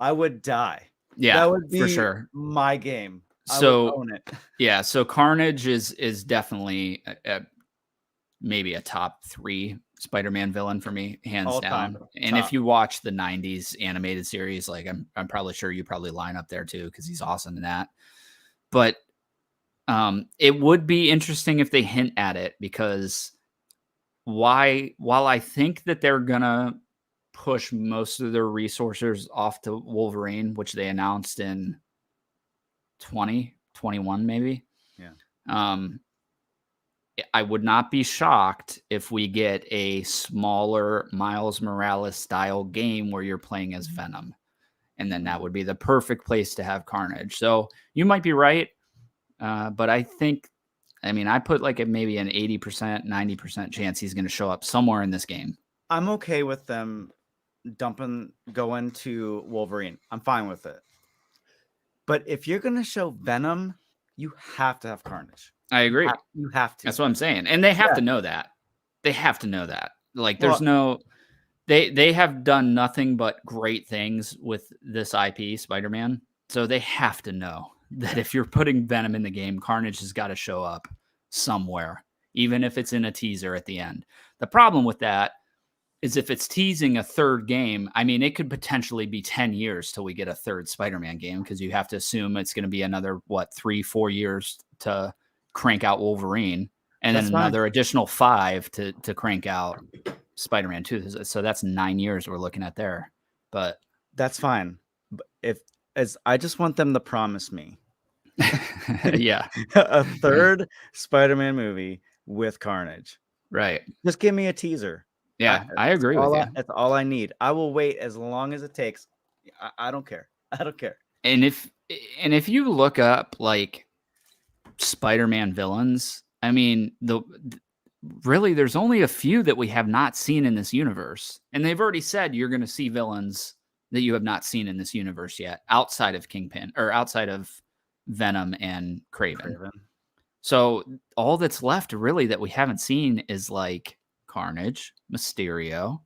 I would die. Yeah, that would be for sure. My game. I would own it. Yeah, so Carnage is definitely maybe a top 3 Spider-Man villain for me, hands all down. Time. And Top. If you watch the 90s animated series, like I'm probably sure you probably line up there too, because he's awesome in that. But It would be interesting if they hint at it, because while I think that they're gonna push most of their resources off to Wolverine, which they announced in 2021 maybe. Yeah. I would not be shocked if we get a smaller Miles Morales style game where you're playing as Venom. And then that would be the perfect place to have Carnage. So you might be right. But I put like maybe an 80%, 90% chance he's going to show up somewhere in this game. I'm okay with them going to Wolverine. I'm fine with it. But if you're going to show Venom, you have to have Carnage. I agree. You have to. That's what I'm saying. And they have to know that. They have to know that. Like there's they have done nothing but great things with this IP, Spider-Man. So they have to know that if you're putting Venom in the game, Carnage has got to show up somewhere, even if it's in a teaser at the end. The problem with that is if it's teasing a third game, I mean, it could potentially be 10 years till we get a third Spider-Man game, because you have to assume it's going to be another, 3-4 years to crank out Wolverine, and then another additional 5 to crank out Spider-Man 2. So that's 9 years we're looking at there. But that's fine. I just want them to promise me yeah, a third Spider-Man movie with Carnage. Right. Just give me a teaser. Yeah, I agree with you. That's all I need. I will wait as long as it takes. I don't care. I don't care. And if you look up like Spider-Man villains, I mean, really there's only a few that we have not seen in this universe. And they've already said you're going to see villains that you have not seen in this universe yet, outside of Kingpin or outside of Venom and Kraven. So all that's left really that we haven't seen is like Carnage, Mysterio,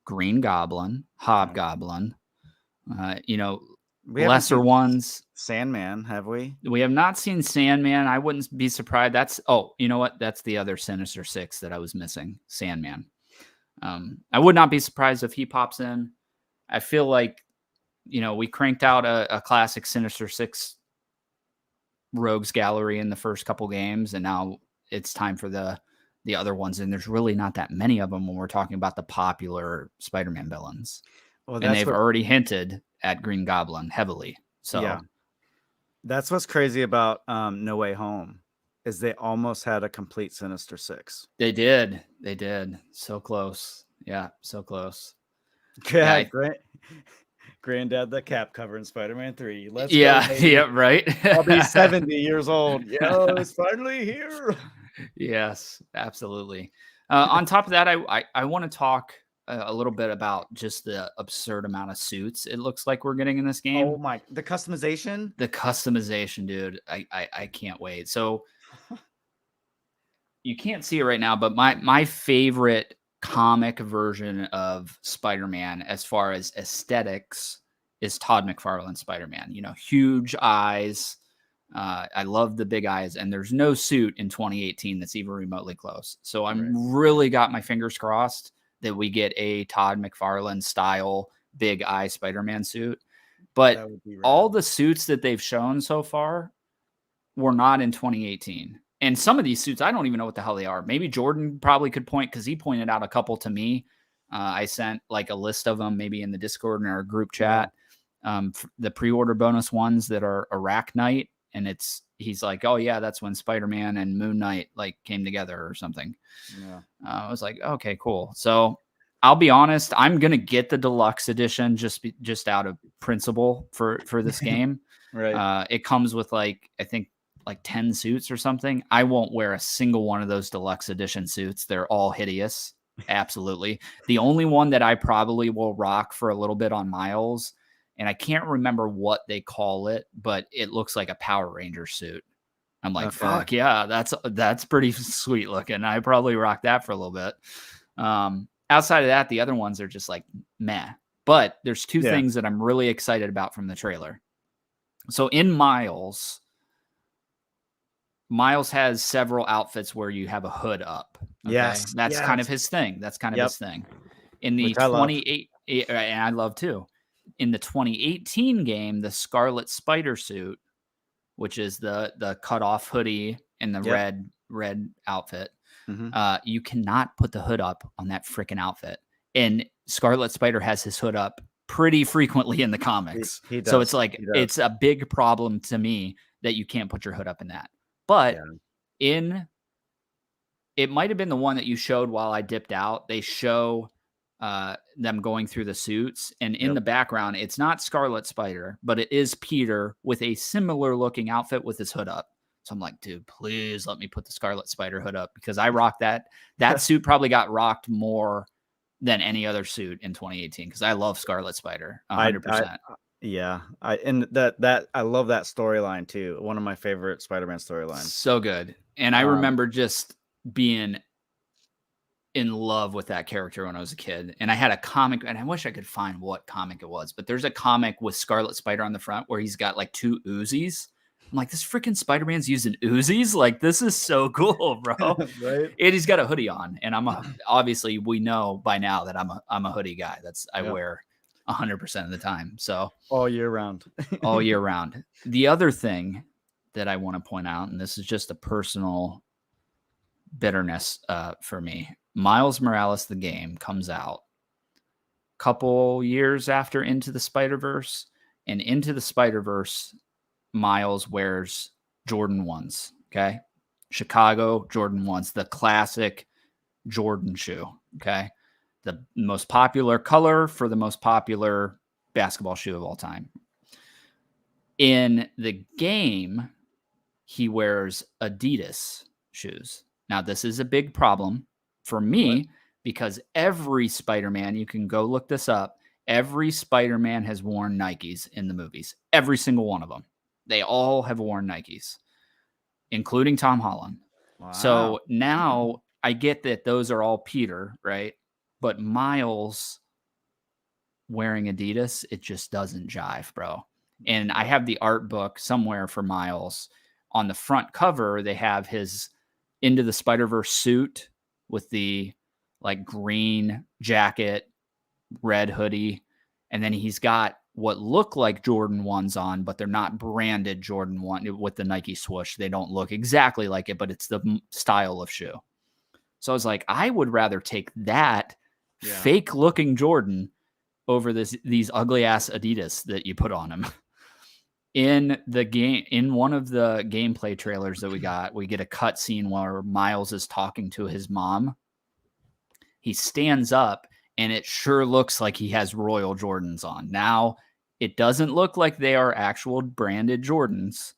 Green Goblin, Hobgoblin, lesser ones. Sandman, have we? We have not seen Sandman. I wouldn't be surprised. You know what? That's the other Sinister Six that I was missing, Sandman. I would not be surprised if he pops in. I feel like, we cranked out a classic Sinister Six rogues gallery in the first couple games, and now it's time for the other ones, and there's really not that many of them when we're talking about the popular Spider-Man villains. And they've already hinted at Green Goblin heavily. So yeah, that's what's crazy about No Way Home, is they almost had a complete Sinister Six. They did. So close. Yeah, so close. Yeah, Granddad the Cap cover in Spider-Man 3. Let's go, yeah, right. I'll be 70 years old. Yo, it's finally here. Yes, absolutely. On top of that, I want to talk a little bit about just the absurd amount of suits it looks like we're getting in this game. Oh my, the customization, dude. I can't wait. So you can't see it right now, but my favorite comic version of Spider-Man as far as aesthetics is Todd McFarlane's Spider-Man. Huge eyes. I love the big eyes, and there's no suit in 2018 that's even remotely close. So I'm really got my fingers crossed that we get a Todd McFarlane style big eye Spider-Man suit. But all the suits that they've shown so far were not in 2018. And some of these suits, I don't even know what the hell they are. Maybe Jordan probably could point, because he pointed out a couple to me. I sent like a list of them maybe in the Discord in our group chat. The pre-order bonus ones that are Arachnite. And he's like, oh yeah, that's when Spider-Man and Moon Knight like came together or something. Yeah. I was like, okay, cool. So I'll be honest, I'm gonna get the deluxe edition just out of principle for this game. Right. It comes with I think 10 suits or something. I won't wear a single one of those deluxe edition suits. They're all hideous. Absolutely. The only one that I probably will rock for a little bit on Miles, and I can't remember what they call it, but it looks like a Power Ranger suit. I'm like, fuck yeah, that's pretty sweet looking. I probably rock that for a little bit. Outside of that, the other ones are just like meh. But there's two things that I'm really excited about from the trailer. So in Miles has several outfits where you have a hood up. Okay? Yes. That's kind of his thing. His thing. In the 28, and I love too. In the 2018 game, the Scarlet Spider suit which is the cut off hoodie and the Yep. red outfit. Mhm. You cannot put the hood up on that freaking outfit. And Scarlet Spider has his hood up pretty frequently in the comics. He So does. it's like He does. it's a big problem to me that you can't put your hood up in that. But Yeah. it might have been the one that you showed while I dipped out. They show them going through the suits, and in Yep. the background, it's not Scarlet Spider, but it is Peter with a similar looking outfit with his hood up. So I'm like, dude, please let me put the Scarlet Spider hood up because I rock that. That suit probably got rocked more than any other suit in 2018 because I love Scarlet Spider 100%. Yeah, I love that storyline too. One of my favorite Spider-Man storylines. So good. And I remember just being in love with that character when I was a kid. And I had a comic, and I wish I could find what comic it was, but there's a comic with Scarlet Spider on the front where he's got like 2 Uzis. I'm like, this freaking Spider-Man's using Uzis? Like, this is so cool, bro. Right? And he's got a hoodie on. And obviously we know by now that I'm a hoodie guy. I wear 100% of the time. So all year round. all year round. The other thing that I want to point out, and this is just a personal bitterness for me. Miles Morales, the game, comes out a couple years after Into the Spider-Verse, and Into the Spider-Verse, Miles wears Jordan 1s, okay? Chicago Jordan 1s, the classic Jordan shoe, okay? The most popular color for the most popular basketball shoe of all time. In the game, he wears Adidas shoes. Now, this is a big problem for me because every Spider-Man, you can go look this up, every Spider-Man has worn Nikes in the movies. Every single one of them. They all have worn Nikes, including Tom Holland. Wow. So now I get that those are all Peter, right? But Miles wearing Adidas, it just doesn't jive, bro. And I have the art book somewhere for Miles. On the front cover, they have his Into the Spider-Verse suit with the like green jacket, red hoodie. And then he's got what look like Jordan 1s on, but they're not branded Jordan 1 with the Nike swoosh. They don't look exactly like it, but it's the style of shoe. So I was like, I would rather take that fake looking Jordan over these ugly ass Adidas that you put on him. In the game, in one of the gameplay trailers that we get a cut scene where Miles is talking to his mom. He stands up and it sure looks like he has Royal Jordans on. Now, it doesn't look like they are actual branded Jordans,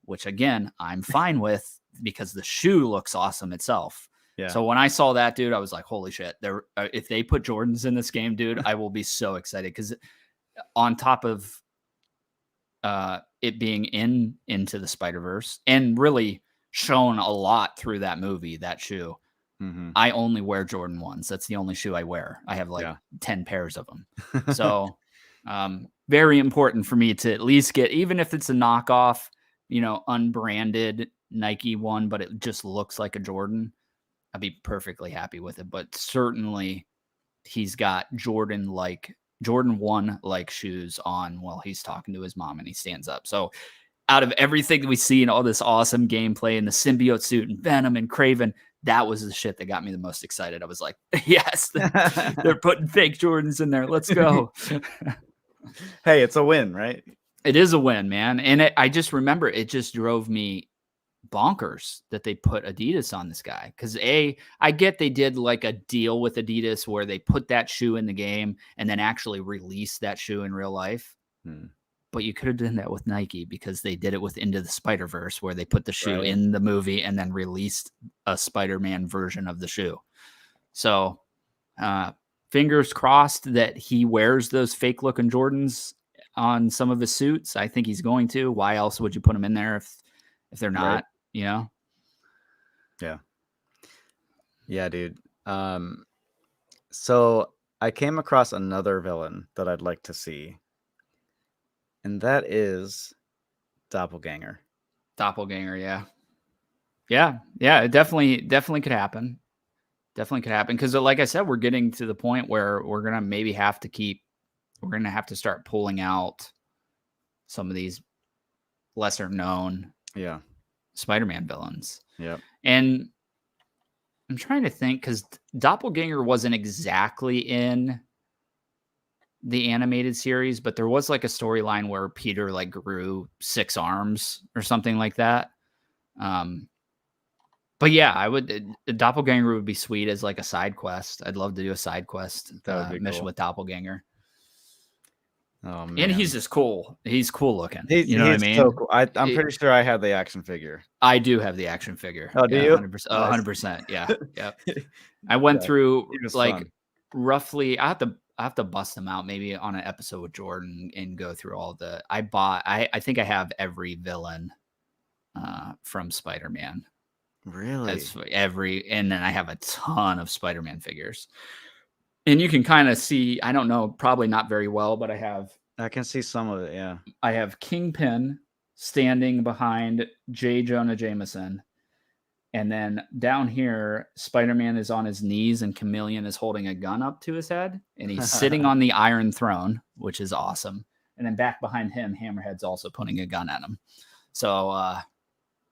which again, I'm fine with because the shoe looks awesome itself. Yeah. So when I saw that, dude, I was like, holy shit. If they put Jordans in this game, dude, I will be so excited because on top of it being into the Spider-Verse and really shown a lot through that movie, that shoe. Mm-hmm. I only wear Jordan 1s. That's the only shoe I wear. I have like 10 pairs of them. So very important for me to at least get, even if it's a knockoff, unbranded Nike one, but it just looks like a Jordan, I'd be perfectly happy with it. But certainly he's got Jordan 1 like shoes on while he's talking to his mom and he stands up. So out of everything we see in all this awesome gameplay and the symbiote suit and Venom and Kraven, that was the shit that got me the most excited. I was like, yes, they're putting fake Jordans in there. Let's go. Hey, it's a win, right? It is a win, man. And I just remember it just drove me bonkers that they put Adidas on this guy. Because I get they did like a deal with Adidas where they put that shoe in the game and then actually released that shoe in real life. But you could have done that with Nike because they did it with Into the Spider-Verse where they put the shoe in the movie and then released a Spider-Man version of the shoe. So fingers crossed that he wears those fake looking Jordans on some of his suits. I think he's going to. Why else would you put them in there if they're not, Yeah. Yeah, dude. So I came across another villain that I'd like to see. And that is Doppelganger. Doppelganger, yeah. Yeah, it definitely could happen. Definitely could happen. Because like I said, we're getting to the point where we're going to maybe have to start pulling out some of these lesser known Yeah. Spider-Man villains. Yeah. And I'm trying to think because Doppelganger wasn't exactly in the animated series, but there was like a storyline where Peter like grew 6 arms or something like that. But yeah, I would Doppelganger would be sweet as like a side quest. I'd love to do a side quest That would be mission cool. with Doppelganger. Oh man. And he's just cool. He's cool looking. He's You know what I mean? so cool. I'm pretty sure I have the action figure. I do have the action figure. Oh, do Yeah, you? 100%. Nice. 100%. Yeah. Yep. I went Yeah, through he was like fun. roughly. I have to bust them out maybe on an episode with Jordan and go through all the. I think I have every villain from Spider-Man. Really? And then I have a ton of Spider-Man figures. And you can kind of see, I don't know, probably not very well, but I can see some of it, yeah. I have Kingpin standing behind J. Jonah Jameson. And then down here, Spider-Man is on his knees and Chameleon is holding a gun up to his head. And he's sitting on the Iron Throne, which is awesome. And then back behind him, Hammerhead's also pointing a gun at him. So,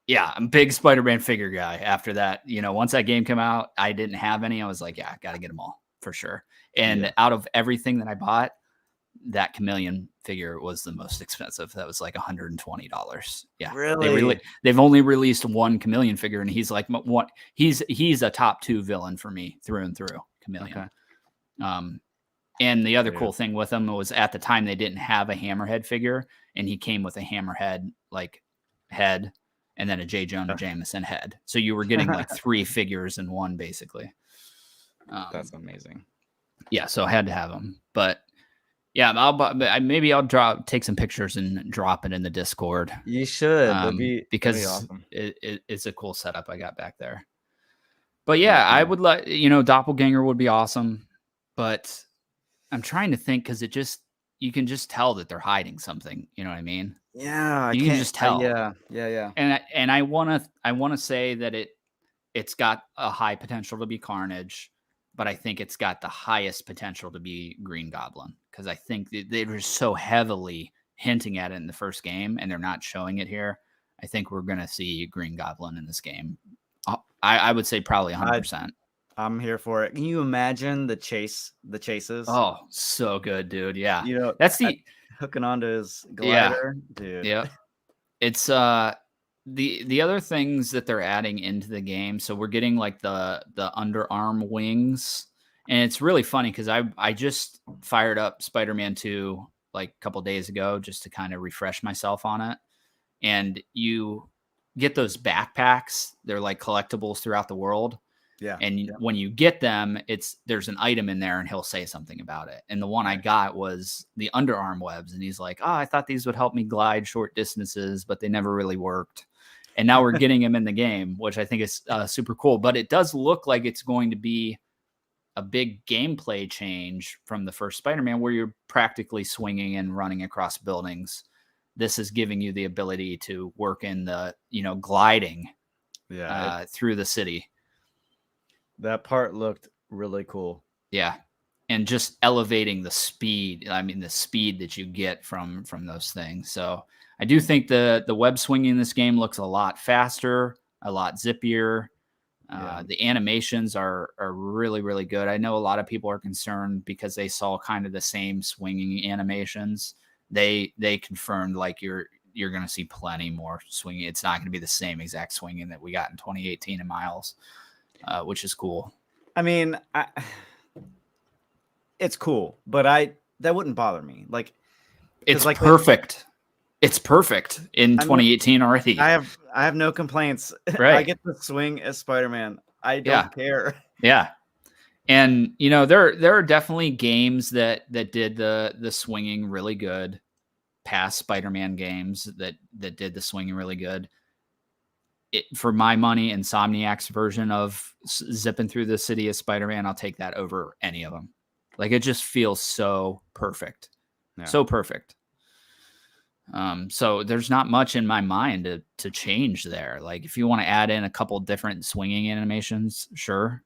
yeah, I'm a big Spider-Man figure guy. After that, once that game came out, I didn't have any. I was like, yeah, got to get them all for sure. And out of everything that I bought, that Chameleon figure was the most expensive. That was like $120. Yeah, Really? They've only released one Chameleon figure, and he's like what? He's a top 2 villain for me through and through. Chameleon. Okay. And the other cool thing with him was at the time they didn't have a Hammerhead figure, and he came with a Hammerhead like head. And then a J. Jonah Jameson head. So you were getting like 3 figures in one, basically. That's amazing. Yeah, so I had to have them. But yeah, I'll take some pictures and drop it in the Discord. You should. Because awesome. it's a cool setup I got back there. But yeah, I would let Doppelganger would be awesome. But I'm trying to think because you can just tell that they're hiding something. You know what I mean? Yeah, you can just tell. Yeah. And I want to say that it's got a high potential to be Carnage, but I think it's got the highest potential to be Green Goblin because I think they were so heavily hinting at it in the first game, and they're not showing it here. I think we're gonna see Green Goblin in this game. I would say probably 100%. I'm here for it. Can you imagine the chases? Oh, so good, dude. Yeah, that's hooking onto his glider, dude. Yeah, it's the other things that they're adding into the game. So we're getting like the underarm wings, and it's really funny because I just fired up Spider-Man 2 like a couple days ago just to kind of refresh myself on it. And you get those backpacks; they're like collectibles throughout the world. Yeah. And when you get them, there's an item in there and he'll say something about it. And the one I got was the underarm webs. And he's like, I thought these would help me glide short distances, but they never really worked. And now we're getting him in the game, which I think is super cool. But it does look like it's going to be a big gameplay change from the first Spider-Man where you're practically swinging and running across buildings. This is giving you the ability to work in the, gliding through the city. That part looked really cool. Yeah. And just elevating the speed. I mean, the speed that you get from those things. So I do think the web swinging in this game looks a lot faster, a lot zippier. The animations are really, really good. I know a lot of people are concerned because they saw kind of the same swinging animations. They confirmed like you're going to see plenty more swinging. It's not going to be the same exact swinging that we got in 2018 in Miles. Which is cool. I mean, it's cool, but that wouldn't bother me. Like, it's like perfect. It's perfect in 2018 already. I have no complaints. Right. I get to swing as Spider-Man. I don't care. Yeah. And there are definitely games that did the swinging really good. Past Spider-Man games that did the swinging really good. For my money, Insomniac's version of zipping through the city as Spider-Man, I'll take that over any of them. Like it just feels so perfect, so perfect. So there's not much in my mind to change there. Like if you want to add in a couple different swinging animations, sure.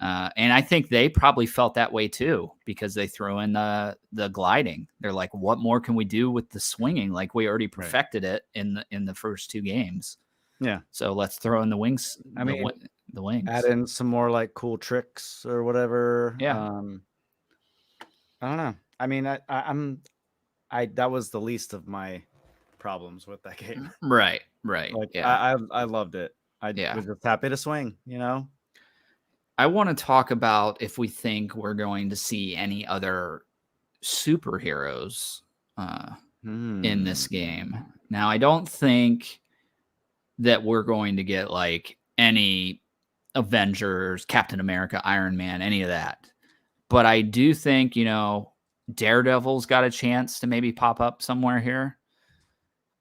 And I think they probably felt that way too, because they throw in the gliding. They're like, what more can we do with the swinging? Like, we already perfected it in the first 2 games. Yeah. So let's throw in the wings. I mean, the wings. add in some more like cool tricks or whatever. Yeah. I don't know. I mean, I that was the least of my problems with that game. Right. Like, Yeah. I loved it. I Yeah. was just happy to swing, I want to talk about if we think we're going to see any other superheroes in this game. Now, I don't think that we're going to get like any Avengers, Captain America, Iron Man, any of that. But I do think, Daredevil's got a chance to maybe pop up somewhere here.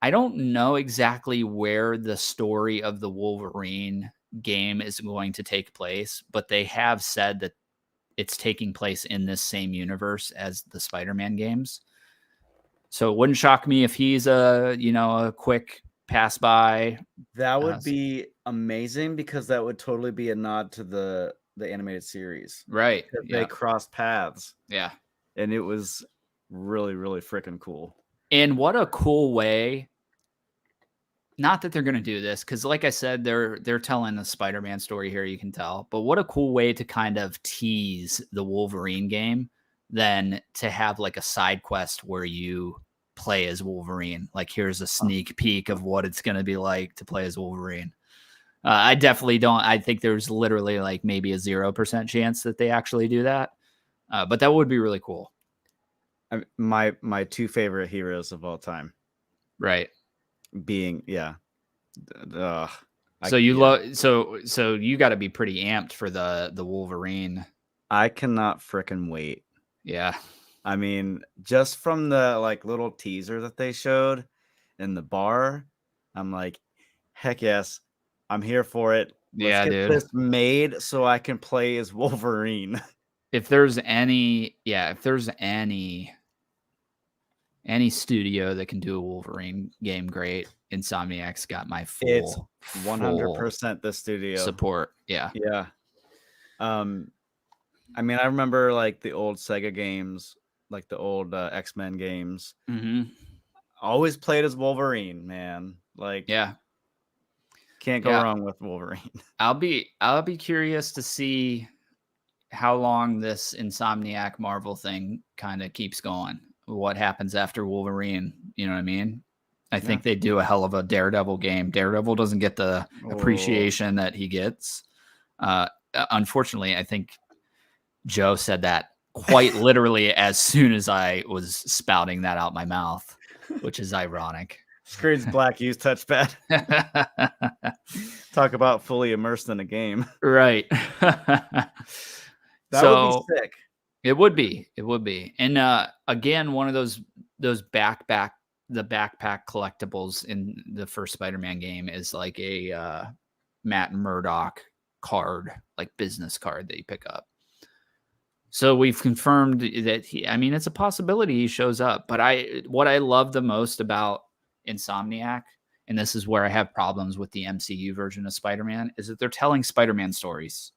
I don't know exactly where the story of the Wolverine game is going to take place, but they have said that it's taking place in this same universe as the Spider-Man games. So it wouldn't shock me if he's a quick pass by. That would be amazing, because that would totally be a nod to the animated series. Right. They crossed paths. Yeah. And it was really, really freaking cool. And what a cool way. Not that they're going to do this, because like I said, they're telling a Spider-Man story here, you can tell. But what a cool way to kind of tease the Wolverine game than to have like a side quest where you play as Wolverine. Like, here's a sneak peek of what it's going to be like to play as Wolverine. I definitely don't. I think there's literally like maybe a 0% chance that they actually do that. But that would be really cool. My 2 favorite heroes of all time. Right. Being, so you love, so you got to be pretty amped for the Wolverine. I cannot frickin' wait. Yeah. I mean, just from the like little teaser that they showed in the bar, I'm like, heck yes, I'm here for it. Let's get this made so I can play as Wolverine. If there's any studio that can do a Wolverine game, great. Insomniac's got my full 100% the studio support. Yeah. I mean, I remember like the old Sega games, like the old X-Men games. Always played as Wolverine, man. Like, can't go wrong with Wolverine. I'll be curious to see how long this Insomniac Marvel thing kind of keeps going. What happens after Wolverine? You know what I mean? I think they do a hell of a Daredevil game. Daredevil doesn't get the appreciation that he gets. Unfortunately, I think Joe said that quite literally as soon as I was spouting that out my mouth, which is ironic. Screen's black, use touchpad. Talk about fully immersed in a game. Right. That would be sick. It would be. And again, one of those backpack collectibles in the first Spider-Man game is like a Matt Murdock card, like business card that you pick up. So we've confirmed that it's a possibility he shows up. But what I love the most about Insomniac, and this is where I have problems with the MCU version of Spider-Man, is that they're telling Spider-Man stories.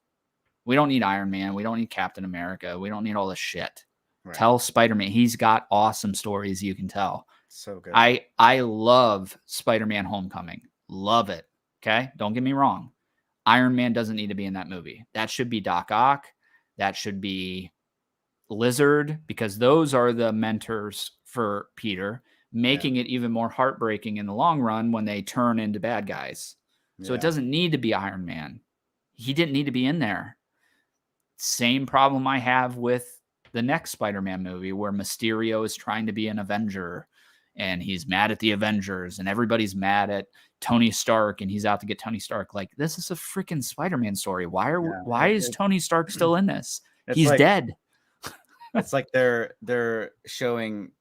We don't need Iron Man. We don't need Captain America. We don't need all this shit. Right. Tell Spider-Man. He's got awesome stories you can tell. So good. I love Spider-Man Homecoming. Love it. Okay? Don't get me wrong. Iron Man doesn't need to be in that movie. That should be Doc Ock. That should be Lizard, because those are the mentors for Peter, making it even more heartbreaking in the long run when they turn into bad guys. So it doesn't need to be Iron Man. He didn't need to be in there. Same problem I have with the next Spider-Man movie, where Mysterio is trying to be an Avenger and he's mad at the Avengers and everybody's mad at Tony Stark and he's out to get Tony Stark. Like, this is a freaking Spider-Man story. Why is Tony Stark still in this? He's dead. It's like they're showing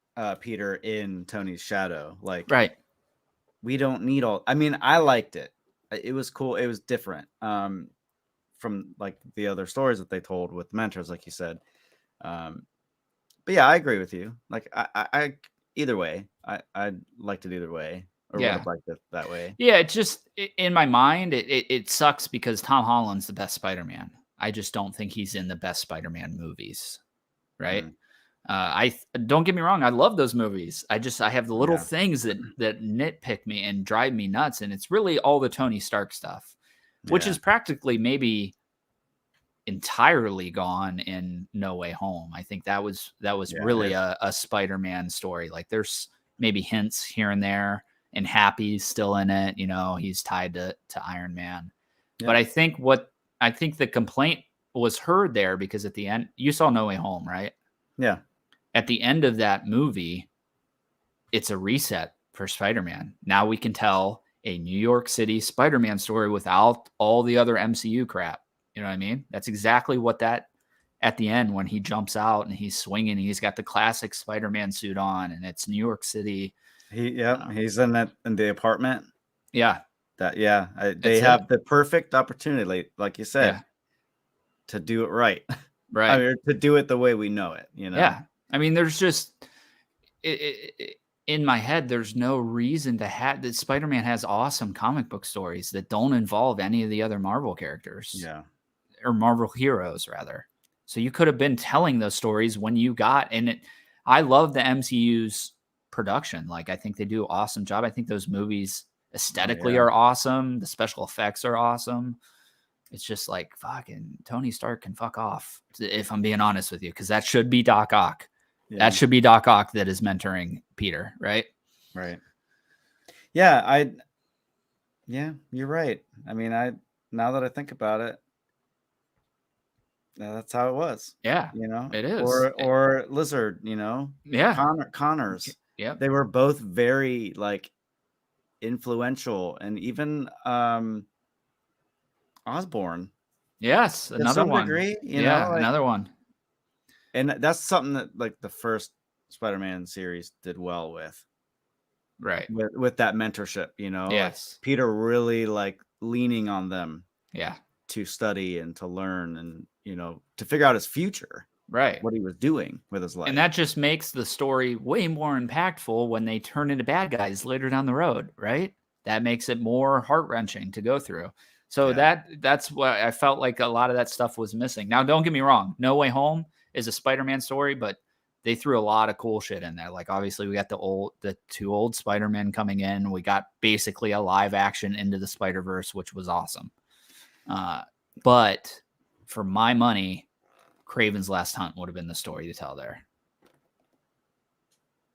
Peter in Tony's shadow. Like, right. We don't need all. I mean, I liked it. It was cool. It was different from like the other stories that they told with mentors, like you said. But yeah, I agree with you. Like, I either way, I'd liked it either way, or would have liked it that way. Yeah, it just in my mind, it sucks because Tom Holland's the best Spider-Man. I just don't think he's in the best Spider-Man movies, right? Mm. Don't get me wrong, I love those movies. I have the little Yeah. things that nitpick me and drive me nuts, and it's really all the Tony Stark stuff, which Yeah. is practically maybe entirely gone in No Way Home. I think that was really a Spider-Man story. Like there's maybe hints here and there, and Happy's still in it. You know, he's tied to Iron Man. Yeah. But I think the complaint was heard there because at the end, you saw No Way Home, right? Yeah. At the end of that movie, it's a reset for Spider-Man. Now we can tell a New York City Spider-Man story without all the other MCU crap. You know what I mean? That's exactly what that at the end when he jumps out and he's swinging, and he's got the classic Spider-Man suit on, and it's New York City. He's in the apartment. Yeah. They have the perfect opportunity, like you said, to do it right. Right. I mean, to do it the way we know it, you know? Yeah. I mean, there's just in my head, there's no reason to have that. Spider-Man has awesome comic book stories that don't involve any of the other Marvel characters. Yeah. Or Marvel heroes, rather. So you could have been telling those stories when you got in it. I love the MCU's production. Like, I think they do an awesome job. I think those movies aesthetically are awesome. The special effects are awesome. It's just like fucking Tony Stark can fuck off, if I'm being honest with you, because that should be Doc Ock. Yeah. That should be Doc Ock that is mentoring Peter, right? Right. Yeah, you're right. I mean, now that I think about it, that's how it was. Yeah, you know, it is. Or Lizard, you know, Connors. Yeah, they were both very like influential, and even Osborn. Yes, another one. Degree, you know, like, another one. And that's something that like the first Spider-Man series did well with. Right. With that mentorship, you know. Yes. Like Peter really like leaning on them. Yeah. To study and to learn and, you know, to figure out his future. Right. What he was doing with his life. And that just makes the story way more impactful when they turn into bad guys later down the road, right? That makes it more heart-wrenching to go through. So that's what I felt like a lot of that stuff was missing. Now, don't get me wrong. No Way Home is a Spider-Man story, but they threw a lot of cool shit in there. Like, obviously, we got the two old Spider-Men coming in. We got basically a live action Into the Spider-Verse, which was awesome. But for my money, Kraven's Last Hunt would have been the story to tell there.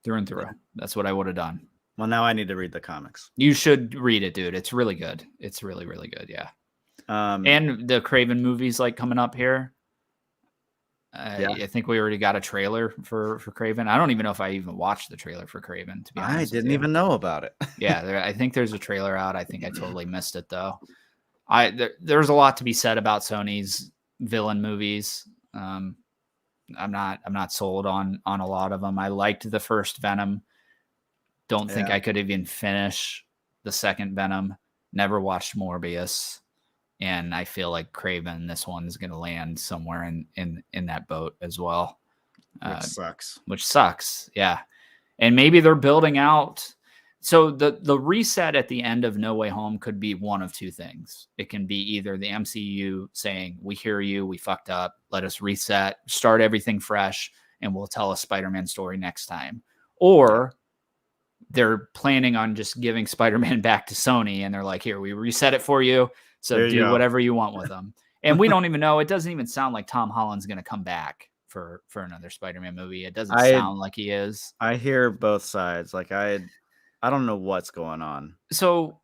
Through and through. That's what I would have done. Well, now I need to read the comics. You should read it, dude. It's really good. It's really, really good. Yeah. And the Kraven movies like coming up here. I think we already got a trailer for Kraven. I don't even know if I even watched the trailer for Kraven, to be honest. I didn't even know about it. Yeah, I think there's a trailer out. I think I totally missed it though. There's a lot to be said about Sony's villain movies. I'm not sold on a lot of them. I liked the first Venom. Don't think I could even finish the second Venom. Never watched Morbius. And I feel like Kraven, this one's going to land somewhere in that boat as well. Which sucks. Yeah. And maybe they're building out. So the reset at the end of No Way Home could be one of two things. It can be either the MCU saying, we hear you, we fucked up, let us reset, start everything fresh, and we'll tell a Spider-Man story next time. Or they're planning on just giving Spider-Man back to Sony, and they're like, here, we reset it for you. So do whatever you want with them. And we don't even know. It doesn't even sound like Tom Holland's going to come back for another Spider-Man movie. It doesn't sound like he is. I hear both sides. Like I don't know what's going on. So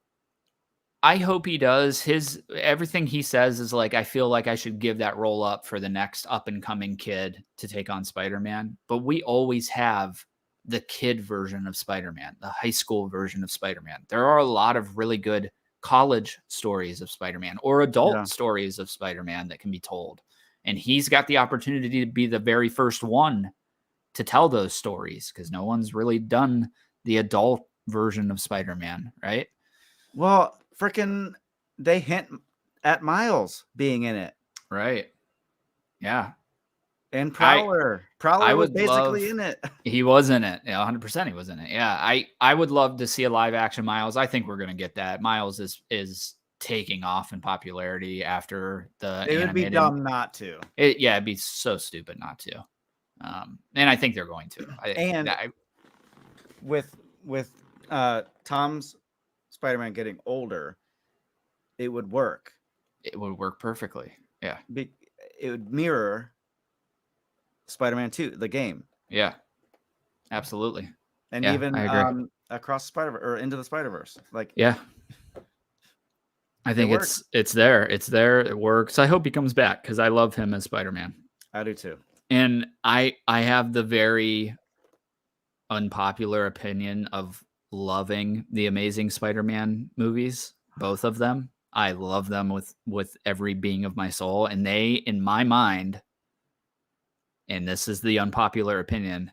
I hope he does. Everything he says is like, I feel like I should give that role up for the next up and coming kid to take on Spider-Man. But we always have the kid version of Spider-Man, the high school version of Spider-Man. There are a lot of really good college stories of Spider-Man or adult stories of Spider-Man that can be told. And he's got the opportunity to be the very first one to tell those stories because no one's really done the adult version of Spider-Man, right? Well, freaking they hint at Miles being in it. Right. Yeah. And Prowler. Prowler was basically in it. He was in it. Yeah, 100% he was in it. Yeah. I would love to see a live action Miles. I think we're going to get that. Miles is taking off in popularity after the It would be animated. dumb not to. It'd be so stupid not to. And I think they're going to. With Tom's Spider-Man getting older, it would work. It would work perfectly. Yeah. It would mirror Spider-Man 2, the game. Yeah. Absolutely. And Yeah, even I agree. Across Spider-Verse or Into the Spider-Verse. Like, yeah. I think it's there. It's there. It works. I hope he comes back because I love him as Spider-Man. I do too. And I have the very unpopular opinion of loving the Amazing Spider-Man movies, both of them. I love them with every being of my soul. And they, in my mind, and this is the unpopular opinion,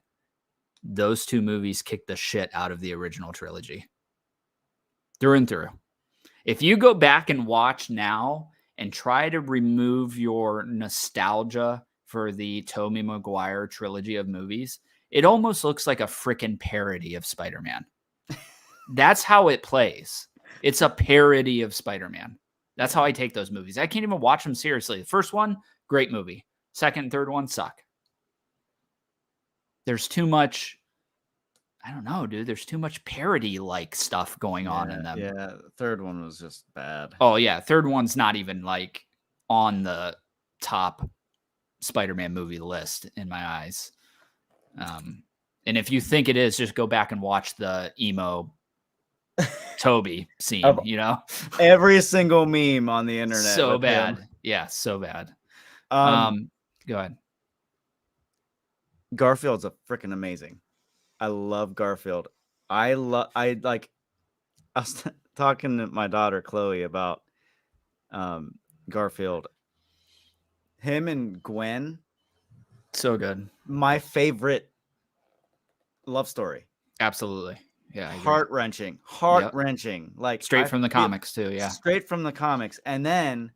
those two movies kick the shit out of the original trilogy. Through and through. If you go back and watch now and try to remove your nostalgia for the Tobey Maguire trilogy of movies, it almost looks like a freaking parody of Spider-Man. That's how it plays. It's a parody of Spider-Man. That's how I take those movies. I can't even watch them seriously. The first one, great movie. Second and third one, suck. There's too much, I don't know, dude. There's too much parody-like stuff going on in them. Yeah, the third one was just bad. Oh, yeah. Third one's not even like on the top Spider-Man movie list in my eyes. And if you think it is, just go back and watch the emo Toby scene, Every single meme on the internet. So bad. Him. Yeah, so bad. Go ahead. Garfield's a freaking amazing. I love Garfield. I was talking to my daughter Chloe about Garfield. Him and Gwen. So good. My favorite love story. Absolutely. Yeah. Heart-wrenching. Yep. Like straight from the comics too. Yeah. Straight from the comics. And then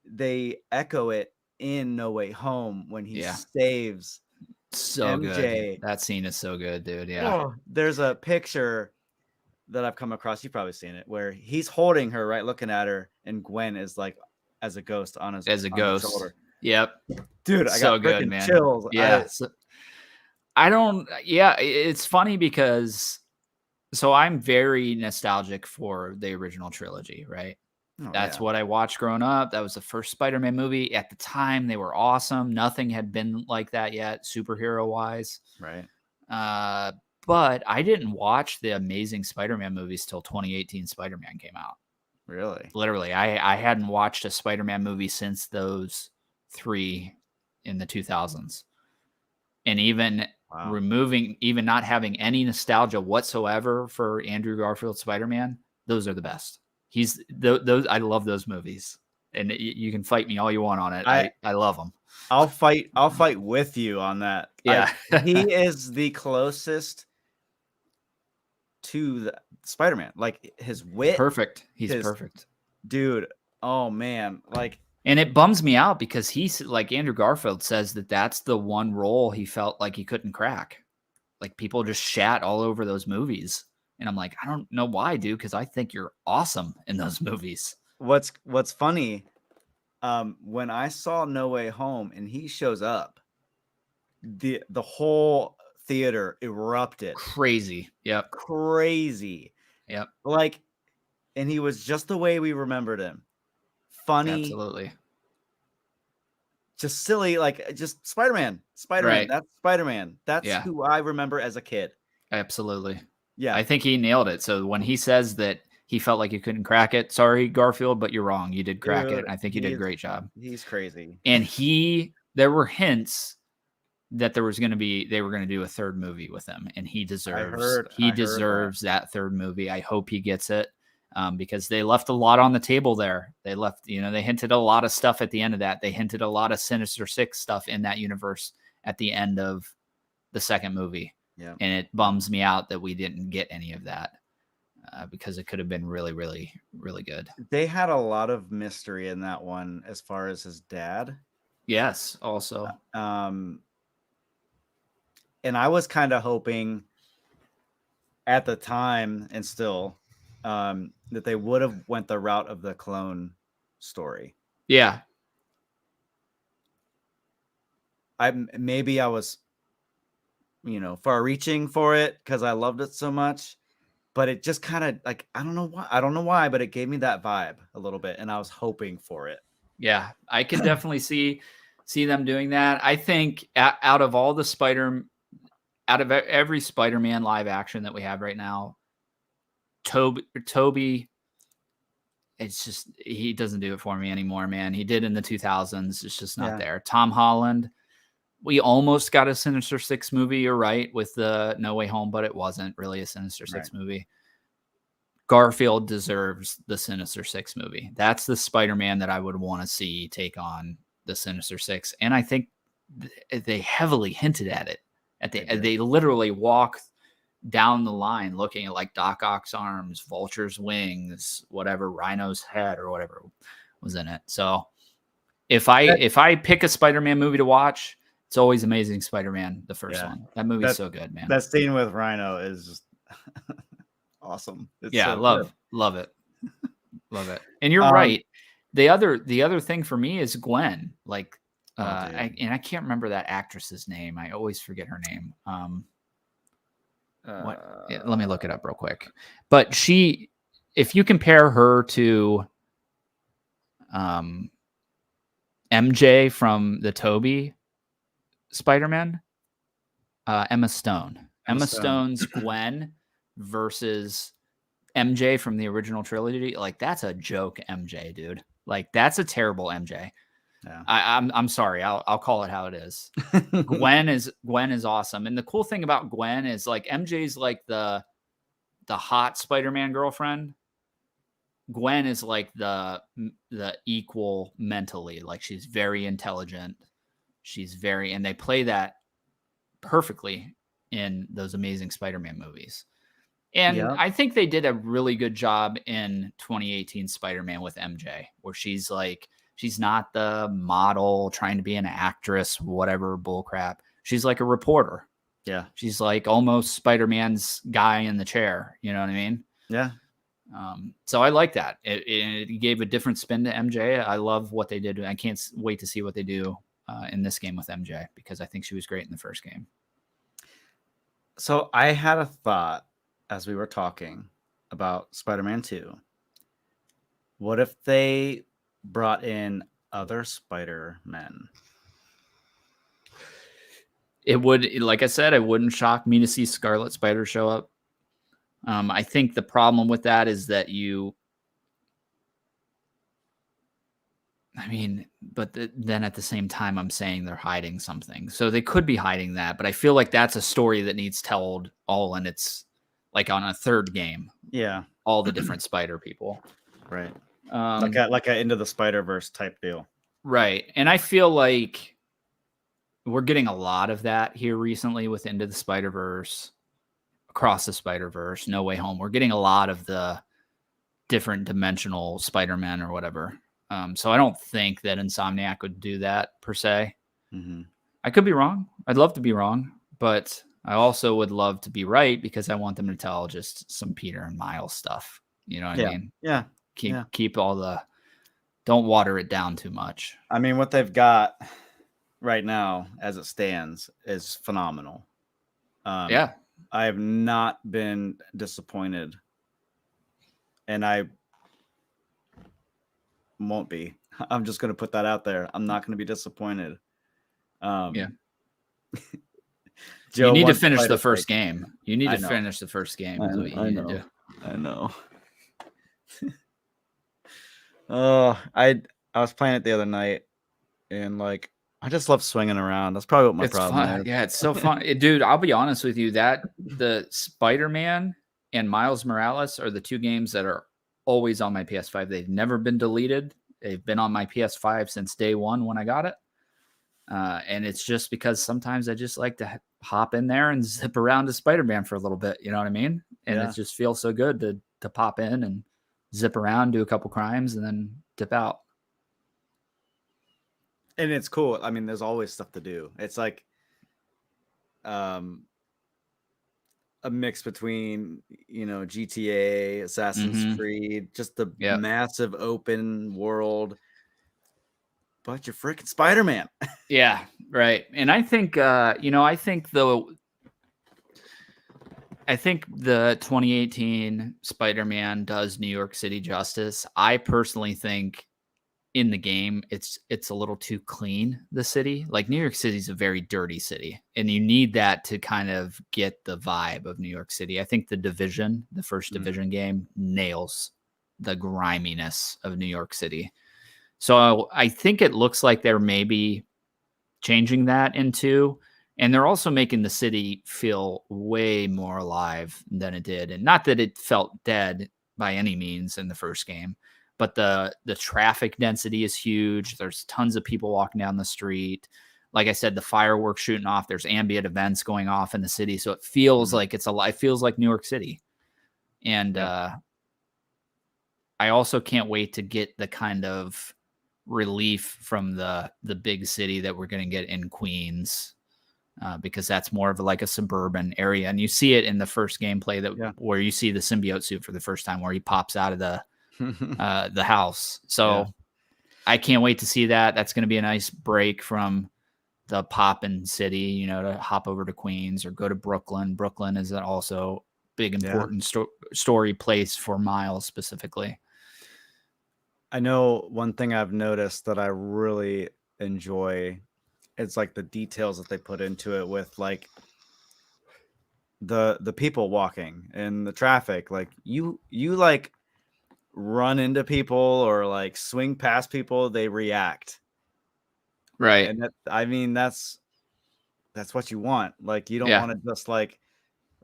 they echo it in No Way Home when he saves so MJ. Good. That scene is so good, dude. Yeah. Oh, there's a picture that I've come across. You've probably seen it where he's holding her, right, looking at her, and Gwen is like as a ghost on his shoulder. Yep. Dude, I got good, man. Chills. Yeah. It's funny because I'm very nostalgic for the original trilogy, right? That's what I watched growing up. That was the first Spider-Man movie. At the time, they were awesome. Nothing had been like that yet, superhero-wise. Right. But I didn't watch the Amazing Spider-Man movies till 2018 Spider-Man came out. Really? Literally. I hadn't watched a Spider-Man movie since those 3 in the 2000s. And even even not having any nostalgia whatsoever for Andrew Garfield Spider-Man, those are the best. Those. I love those movies, and you can fight me all you want on it. I love them. I'll fight with you on that. Yeah, he is the closest to the Spider-Man. Like his wit, perfect. He's perfect, dude. Oh man, like. And it bums me out because he's like Andrew Garfield says that's the one role he felt like he couldn't crack. Like people just shat all over those movies. And I'm like, I don't know why, dude, because I think you're awesome in those movies. What's funny, when I saw No Way Home and he shows up, the whole theater erupted. Crazy. Yep. Crazy. Yep. Like, and he was just the way we remembered him. Funny. Absolutely. Just silly, like just Spider-Man. Right. That's Spider-Man. That's who I remember as a kid. Absolutely. Yeah. I think he nailed it. So when he says that he felt like he couldn't crack it, sorry, Garfield, but you're wrong. You did crack it. I think you did a great job. He's crazy. And there were hints that they were going to do a third movie with him, and he deserves that third movie. I hope he gets it. Because they left a lot on the table there. They left, they hinted a lot of stuff at the end of that. They hinted a lot of Sinister Six stuff in that universe at the end of the second movie. Yeah. And it bums me out that we didn't get any of that because it could have been really, really, really good. They had a lot of mystery in that one as far as his dad. Yes, also. And I was kind of hoping at the time and still that they would have went the route of the clone story. Yeah. I was, far reaching for it because I loved it so much, but it just kind of like, I don't know why, but it gave me that vibe a little bit, and I was hoping for it. Yeah, I can definitely see them doing that. I think out of every Spider-Man live action that we have right now, Toby, it's just, he doesn't do it for me anymore, man. He did in the 2000s. It's just not there. Tom Holland, we almost got a Sinister Six movie. You're right, with the No Way Home, but it wasn't really a Sinister Six movie. Garfield deserves the Sinister Six movie. That's the Spider-Man that I would want to see take on the Sinister Six. And I think they heavily hinted at it. They literally walk down the line looking at like Doc Ock's arms, Vulture's wings, whatever, Rhino's head or whatever was in it. So if I pick a Spider-Man movie to watch, it's always Amazing Spider-Man, the first one. That movie's so good, man. That scene with Rhino is just awesome. It's so love it. Love it. And you're right. The other thing for me is Gwen. Like, I can't remember that actress's name. I always forget her name. Let me look it up real quick. But if you compare her to MJ from the Tobey Spider-Man, Emma Stone. Emma Stone's Gwen versus MJ from the original trilogy, like, that's a joke MJ, dude. Like, that's a terrible MJ. Yeah. I'm sorry. I'll call it how it is. Gwen is awesome. And the cool thing about Gwen is, like, MJ's like the hot Spider-Man girlfriend. Gwen is like the equal mentally. Like, she's very intelligent. And they play that perfectly in those Amazing Spider-Man movies. And I think they did a really good job in 2018 Spider-Man with MJ, where she's not the model trying to be an actress, whatever bullcrap. She's like a reporter. Yeah. She's like almost Spider-Man's guy in the chair. You know what I mean? Yeah. So I like that. It gave a different spin to MJ. I love what they did. I can't wait to see what they do in this game with MJ, because I think she was great in the first game. So I had a thought as we were talking about Spider-Man 2. What if they brought in other Spider-Men? It would, like I said, it wouldn't shock me to see Scarlet Spider show up. I think the problem with that is that then at the same time, I'm saying they're hiding something. So they could be hiding that, but I feel like that's a story that needs told all in its, like, on a third game. Yeah. All the different Spider people. Right. Like a Into the Spider-Verse type deal. Right. And I feel like we're getting a lot of that here recently with Into the Spider-Verse, Across the Spider-Verse, No Way Home. We're getting a lot of the different dimensional Spider-Man or whatever. So I don't think that Insomniac would do that per se. Mm-hmm. I could be wrong. I'd love to be wrong, but I also would love to be right, because I want them to tell just some Peter and Miles stuff. You know what I mean? Yeah. Keep all the, don't water it down too much. I mean, what they've got right now as it stands is phenomenal. I have not been disappointed, and I won't be. I'm just going to put that out there. I'm not going to be disappointed. Joe, you need to finish the first game. You need to finish the first game. Is what you need to do. I know. I was playing it the other night, and like, I just love swinging around. That's probably what my problem is. Yeah, it's so fun. Dude, I'll be honest with you, that the Spider-Man and Miles Morales are the two games that are always on my PS5. They've never been deleted. They've been on my PS5 since day one when I got it. And it's just because sometimes I just like to hop in there and zip around to Spider-Man for a little bit. You know what I mean? And it just feels so good to pop in and zip around, do a couple crimes, and then dip out. And it's cool. I mean, there's always stuff to do. It's like, a mix between, GTA, Assassin's Mhm. Creed, just the Yep. massive open world. But you're freaking Spider-Man. Yeah, right. And I think I think the 2018 Spider-Man does New York City justice. I personally think in the game it's a little too clean, the city. Like New York City is a very dirty city, and you need that to kind of get the vibe of New York City. I think the first Division game nails the griminess of New York City. So I think it looks like they're maybe changing that into, and they're also making the city feel way more alive than it did. And not that it felt dead by any means in the first game, but the traffic density is huge. There's tons of people walking down the street. Like I said, the fireworks shooting off, there's ambient events going off in the city. So it feels like it's alive. It feels like New York City. And I also can't wait to get the kind of relief from the big city that we're going to get in Queens, because that's more of like a suburban area, and you see it in the first gameplay where you see the symbiote suit for the first time, where he pops out of the house. So I can't wait to see that. That's going to be a nice break from the poppin' city, to hop over to Queens or go to Brooklyn. Brooklyn is also big important story place for Miles specifically. I know one thing I've noticed that I really enjoy is like the details that they put into it with like the people walking and the traffic. Like you like run into people or like swing past people, they react. Right. And that's what you want. Like you don't want to just like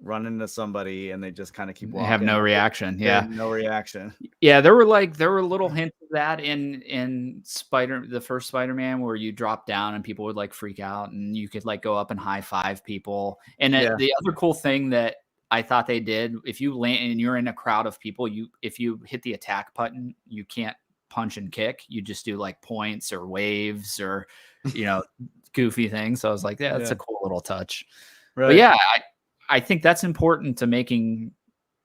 run into somebody and they just kind of keep walking. They have no reaction. No reaction. Yeah, there were little hints of that in the first Spider-Man, where you drop down and people would like freak out, and you could like go up and high five people. And the other cool thing that I thought they did, if you land and you're in a crowd of people, if you hit the attack button, you can't punch and kick. You just do like points or waves or goofy things. So I was like, that's a cool little touch. Right. But yeah, I think that's important to making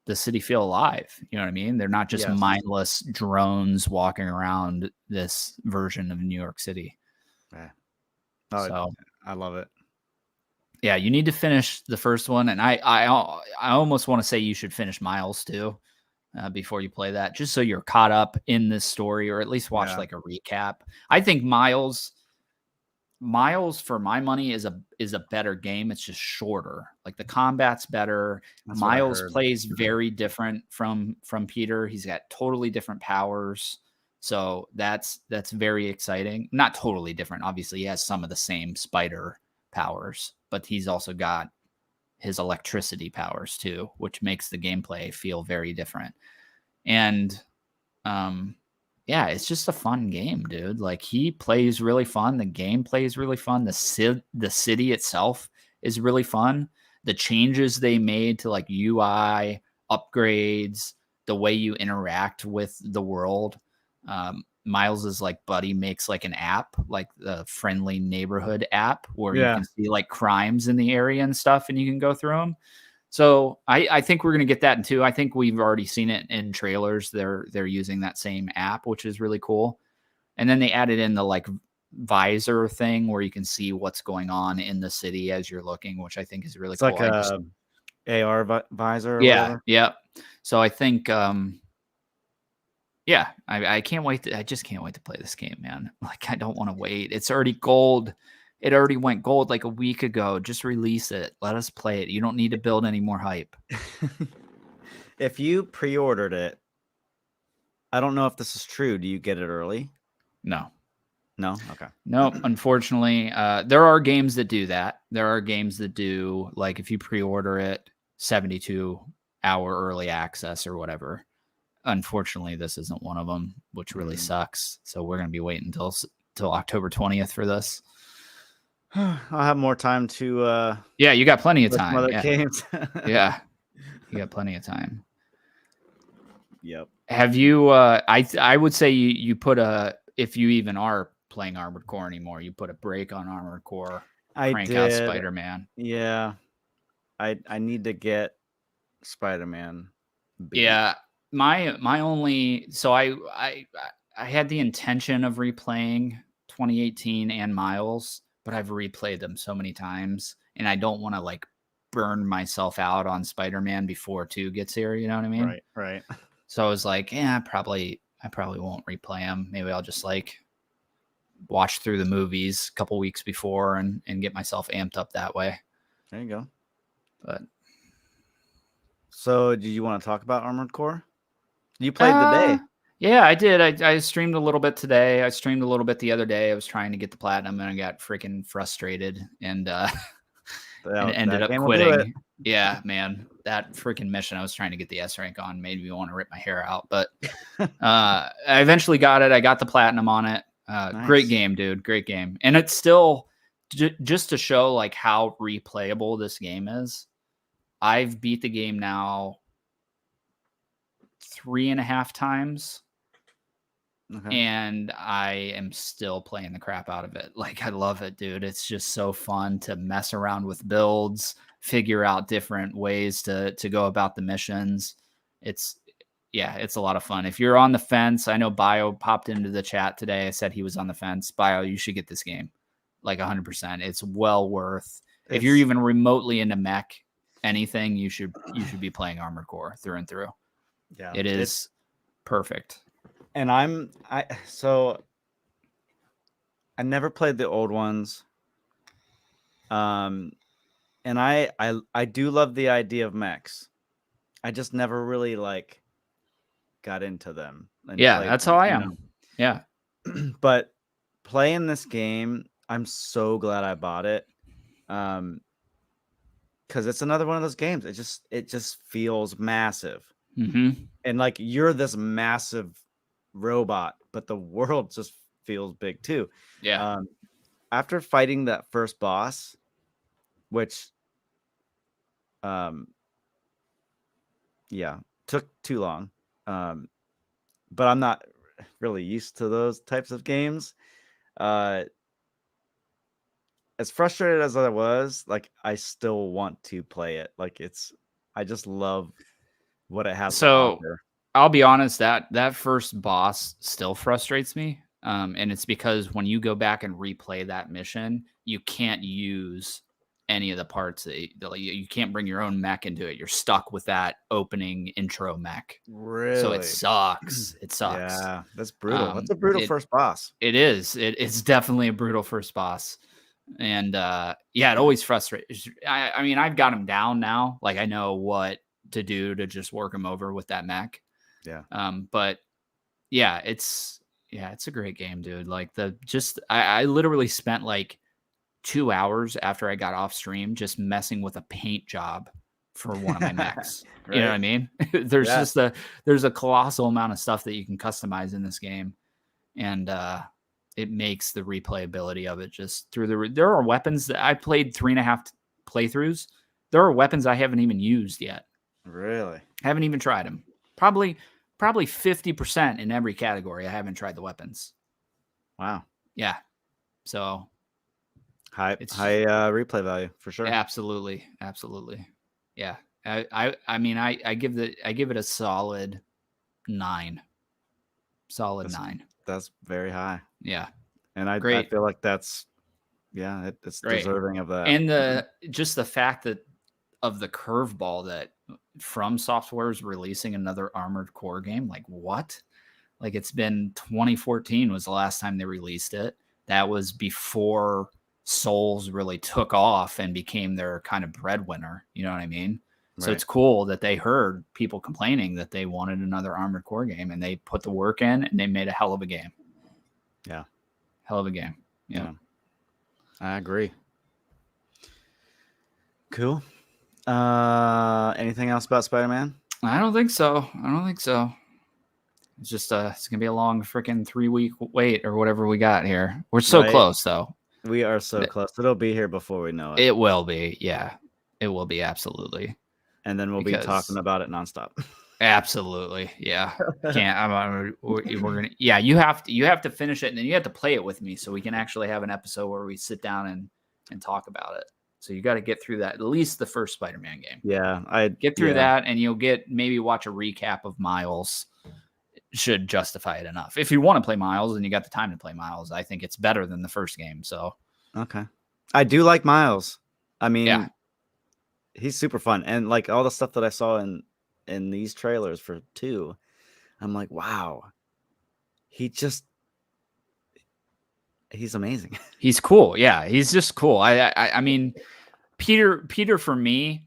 the city feel alive. You know what I mean? They're not just mindless drones walking around this version of New York City. Yeah. Oh, so I love it. Yeah, you need to finish the first one, and I almost want to say you should finish Miles too before you play that, just so you're caught up in this story, or at least watch like a recap. I think Miles, for my money, is a better game. It's just shorter. Like the combat's better. That's Miles plays very different from Peter. He's got totally different powers. So that's very exciting. Not totally different. Obviously, he has some of the same spider powers, but he's also got his electricity powers too, which makes the gameplay feel very different. And yeah, it's just a fun game, dude. Like he plays really fun. The game plays really fun. The city itself is really fun. The changes they made to like UI upgrades, the way you interact with the world. Miles's like buddy makes like an app, like the friendly neighborhood app, where you can see like crimes in the area and stuff, and you can go through them. So I think we're going to get that in too. I think we've already seen it in trailers. They're using that same app, which is really cool. And then they added in the like visor thing where you can see what's going on in the city as you're looking, which I think is really cool. It's like a AR visor. Or whatever. Yeah. So I think, yeah, I can't wait. I just can't wait to play this game, man. Like I don't want to wait. It's already gold. It already went gold like a week ago. Just release it. Let us play it. You don't need to build any more hype. If you pre-ordered it, I don't know if this is true. Do you get it early? No. No? Okay. No, unfortunately. There are games that do that. There are games that do, like if you pre-order it, 72-hour early access or whatever. Unfortunately, this isn't one of them, which really sucks. So we're going to be waiting until October 20th for this. I'll have more time to yeah, you got plenty of time. Other games. Yeah, you got plenty of time. Yep. Have you I would say you put if you even are playing Armored Core anymore, you put a break on Armored Core, crank out Spider-Man. Yeah. I need to get Spider-Man be? Yeah, my only so I had the intention of replaying 2018 and Miles, but I've replayed them so many times, and I don't want to like burn myself out on Spider-Man before 2 gets here. You know what I mean? Right. So I was like, yeah, I probably won't replay them. Maybe I'll just like watch through the movies a couple weeks before and get myself amped up that way. There you go. But so, do you want to talk about Armored Core? You played today. Yeah, I did. I streamed a little bit today. I streamed a little bit the other day. I was trying to get the platinum and I got freaking frustrated and and ended up quitting. Yeah, man, that freaking mission I was trying to get the S rank on made me want to rip my hair out. But I eventually got it. I got the platinum on it. Nice. Great game, dude. Great game. And it's still just to show like how replayable this game is. I've beat the game now 3.5 times. Okay. And I am still playing the crap out of it. Like, I love it, dude. It's just so fun to mess around with builds, figure out different ways to go about the missions. It's a lot of fun. If you're on the fence, I know Bio popped into the chat today. I said he was on the fence. Bio, you should get this game. Like 100%. It's well worth. If you're even remotely into mech, anything, you should be playing Armored Core through and through. Yeah. It is perfect. And I never played the old ones. And I do love the idea of mechs. I just never really like got into them. Yeah, that's how I am. Yeah. But playing this game, I'm so glad I bought it. Because it's another one of those games. It just feels massive. Mm-hmm. And like you're this massive robot, but the world just feels big too. Yeah. After fighting that first boss, which took too long, but I'm not really used to those types of games. As frustrated as I was, like I still want to play it. Like I just love what it has to offer. I'll be honest, that first boss still frustrates me. And it's because when you go back and replay that mission, you can't use any of the parts that you can't bring your own mech into it. You're stuck with that opening intro mech. Really? So it sucks. It sucks. Yeah, that's brutal. That's a brutal first boss. It is. It's definitely a brutal first boss. And it always frustrates. I mean, I've got him down now. Like I know what to do to just work him over with that mech. Yeah. But yeah, it's a great game, dude. Like I literally spent like 2 hours after I got off stream just messing with a paint job for one of my mechs. Right. You know what I mean? There's there's a colossal amount of stuff that you can customize in this game. And it makes the replayability of it just through there are weapons that I played 3.5 playthroughs. There are weapons I haven't even used yet. Really? I haven't even tried them. Probably 50% in every category. I haven't tried the weapons. Wow. Yeah. So high replay value for sure. Absolutely. Yeah. I mean, I give it a solid 9. Solid 9. That's very high. Yeah. And I feel like it's great. Deserving of that. And just the fact that of the curveball that From Software is releasing another Armored Core game. Like what? Like it's been 2014 was the last time they released it. That was before Souls really took off and became their kind of breadwinner. You know what I mean? Right. So it's cool that they heard people complaining that they wanted another Armored Core game and they put the work in and they made a hell of a game. Yeah. Hell of a game. Yeah. I agree. Cool. Anything else about Spider-Man? I don't think so. It's just it's gonna be a long freaking 3-week wait or whatever we got here. We're so close though. We are so close. It'll be here before we know it. It will be, yeah. It will be absolutely. And then we'll be talking about it nonstop. Absolutely, yeah. We're gonna. Yeah, you have to finish it, and then you have to play it with me so we can actually have an episode where we sit down and talk about it. So you got to get through that, at least the first Spider-Man game. Yeah, I Get through that, and you'll maybe watch a recap of Miles. Should justify it enough. If you want to play Miles and you got the time to play Miles, I think it's better than the first game. So Okay, I do like Miles. I mean, yeah, he's super fun, and like all the stuff that I saw in these trailers for 2, I'm like, wow, he's amazing. he's cool. Yeah, he's just cool. I mean, Peter for me,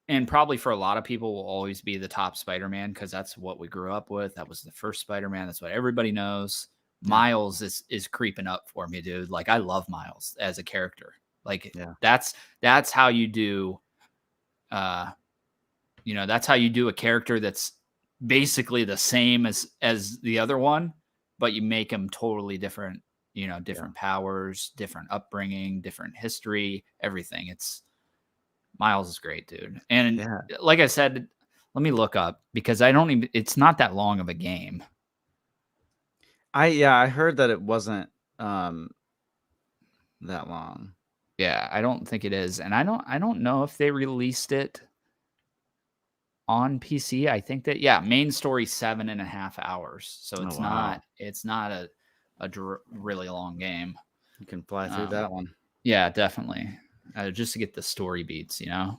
and probably for a lot of people, will always be the top Spider-Man because that's what we grew up with. That was the first Spider-Man. That's what everybody knows. Miles is creeping up for me, dude. Like, I love Miles as a character. Like, that's how you do, that's how you do a character that's basically the same as the other one, but you make him totally different. Different powers, different upbringing, different history, everything. Miles is great, dude. And like I said, let me look up because it's not that long of a game. I heard that it wasn't that long. Yeah, I don't think it is. And I don't know if they released it on PC. I think that main story 7.5 hours. So it's not a really long game. You can fly through that one. Yeah, definitely. Just to get the story beats, Yeah.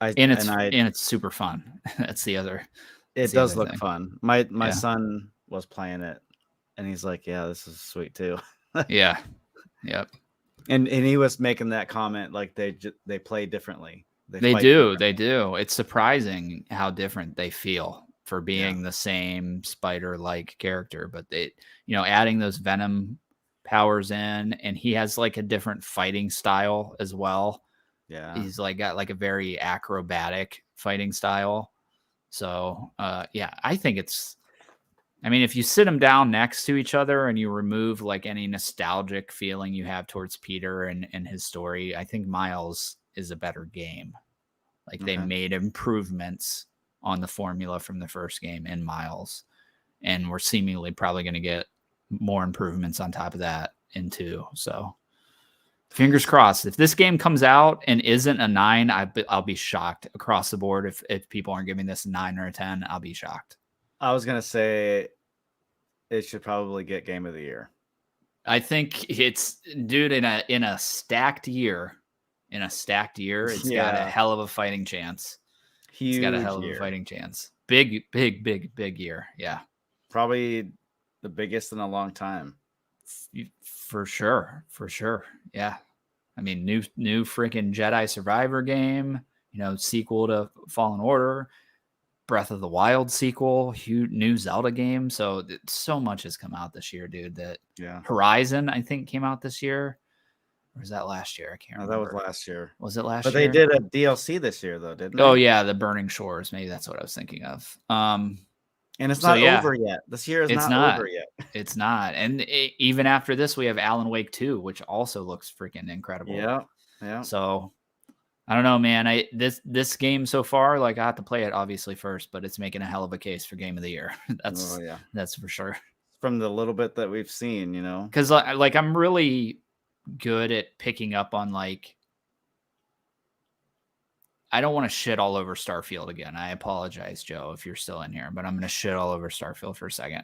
And it's super fun. That's the other. It does look fun. My son was playing it, and he's like, "Yeah, this is sweet too." Yeah. Yep. And he was making that comment like they play differently. They do. It's surprising how different they feel for being the same spider-like character, but they, adding those Venom powers in, and he has like a different fighting style as well. Yeah, he's like got like a very acrobatic fighting style. So I think if you sit them down next to each other and you remove like any nostalgic feeling you have towards Peter and his story, I think Miles is a better game. Like they made improvements on the formula from the first game in Miles, and we're seemingly probably going to get more improvements on top of that in 2. So fingers crossed. If this game comes out and isn't a 9, I'll be shocked across the board. If people aren't giving this a 9 or a 10, I'll be shocked. I was going to say it should probably get Game of the Year. I think it's, dude, in a stacked year, it's got a hell of a fighting chance. It's got a hell of a fighting chance. Big year. Yeah. Probably the biggest in a long time. For sure. Yeah. I mean, new freaking Jedi Survivor game, sequel to Fallen Order, Breath of the Wild sequel, new Zelda game. So much has come out this year, dude. Horizon, I think, came out this year. Or was that last year? I can't remember. That was last year. Was it last year? But they did a DLC this year, though, didn't they? Oh, yeah, the Burning Shores. Maybe that's what I was thinking of. And it's not over yet. This year is not over yet. It's not. And even after this, we have Alan Wake 2, which also looks freaking incredible. Yeah. So, I don't know, man. This game so far, like, I have to play it, obviously, first, but it's making a hell of a case for Game of the Year. That's for sure. From the little bit that we've seen, Because, like, I'm really good at picking up on, like, I don't want to shit all over Starfield again. I apologize, Joe, if you're still in here, but I'm going to shit all over Starfield for a second.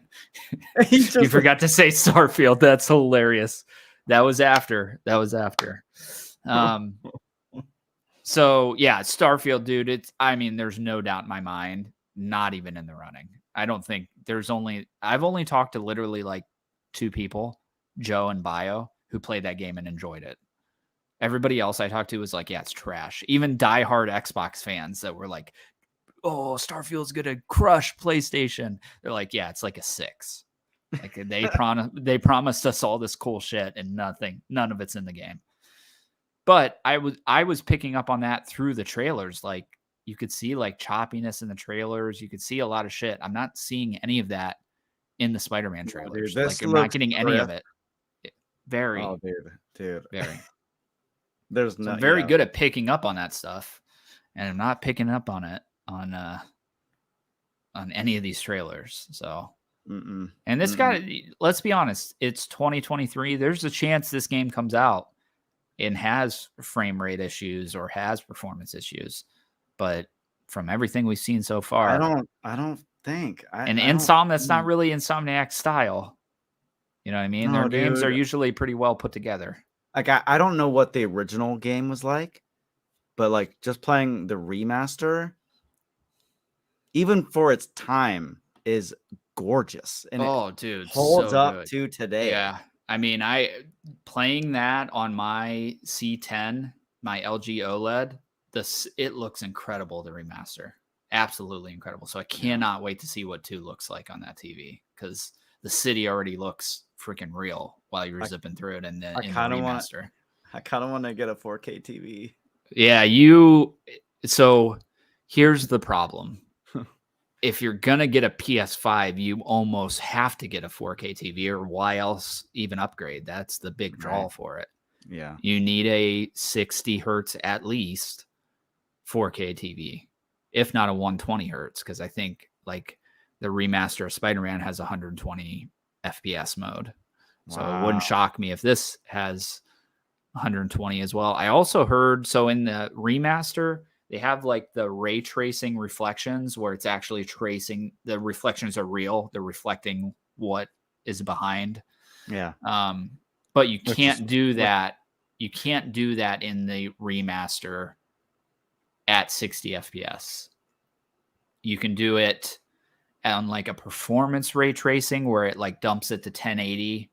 You forgot to say Starfield. That's hilarious. That was after. So yeah, Starfield, dude, there's no doubt in my mind, not even in the running. I don't think I've only talked to literally like 2 people, Joe and Bio, who played that game and enjoyed it. Everybody else I talked to was like, yeah, it's trash. Even diehard Xbox fans that were like, oh, Starfield's going to crush PlayStation. They're like, yeah, it's like a 6. Like they promised us all this cool shit and none of it's in the game. But I was picking up on that through the trailers. Like you could see like choppiness in the trailers. You could see a lot of shit. I'm not seeing any of that in the Spider-Man trailers. Dude, like I'm not getting any of it. Very. Oh, dude. Very. There's I'm very good at picking up on that stuff, and I'm not picking up on it on any of these trailers. So, and this guy, let's be honest, it's 2023. There's a chance this game comes out and has frame rate issues or has performance issues. But from everything we've seen so far, I don't think. and I don't Insom, that's not think- really Insomniac style. You know what I mean? No, Their games are dude. usually pretty well put together. Like I don't know what the original game was like, but like just playing the remaster, even for its time, is gorgeous and it Dude, holds so up good. to today. Yeah. I mean, playing that on my C10, my LG OLED, it looks incredible, the remaster. Absolutely incredible. So I cannot wait to see what 2 looks like on that TV, because the city already looks freaking real while you're zipping through it in the remaster. I kind of want to get a 4K TV. Yeah, so here's the problem. If you're going to get a PS5, you almost have to get a 4K TV, or why else even upgrade? That's the big draw for it. Yeah. You need a 60 hertz at least 4K TV, if not a 120 hertz, because I think like the remaster of Spider-Man has 120 FPS mode. So it wouldn't shock me if this has 120 as well. I also heard, so in the remaster, they have like the ray tracing reflections where it's actually tracing, the reflections are real. They're reflecting what is behind. Yeah. But you can't do that. You can't do that in the remaster at 60 FPS. You can do it on like a performance ray tracing where it like dumps it to 1080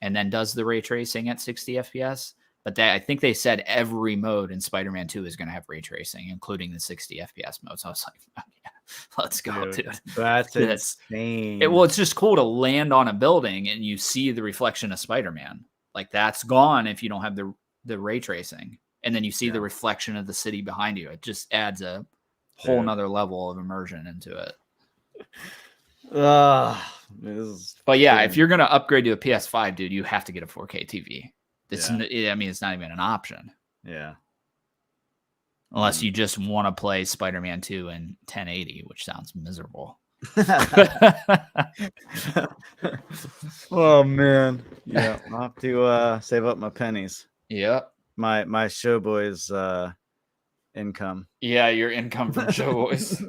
and then does the ray tracing at 60 FPS. But I think they said every mode in Spider-Man 2 is going to have ray tracing, including the 60 FPS mode. So I was like, oh, yeah, let's go, dude. That's insane. It's just cool to land on a building and you see the reflection of Spider-Man. Like that's gone if you don't have the ray tracing. And then you see the reflection of the city behind you. It just adds a whole nother level of immersion into it. But yeah, if you're going to upgrade to a PS5, dude, you have to get a 4K TV. It's not even an option. Yeah. Unless you just want to play Spider-Man 2 in 1080, which sounds miserable. Oh man. Yeah. I'll have to save up my pennies. Yep. My Showboys income. Yeah, your income from Showboys.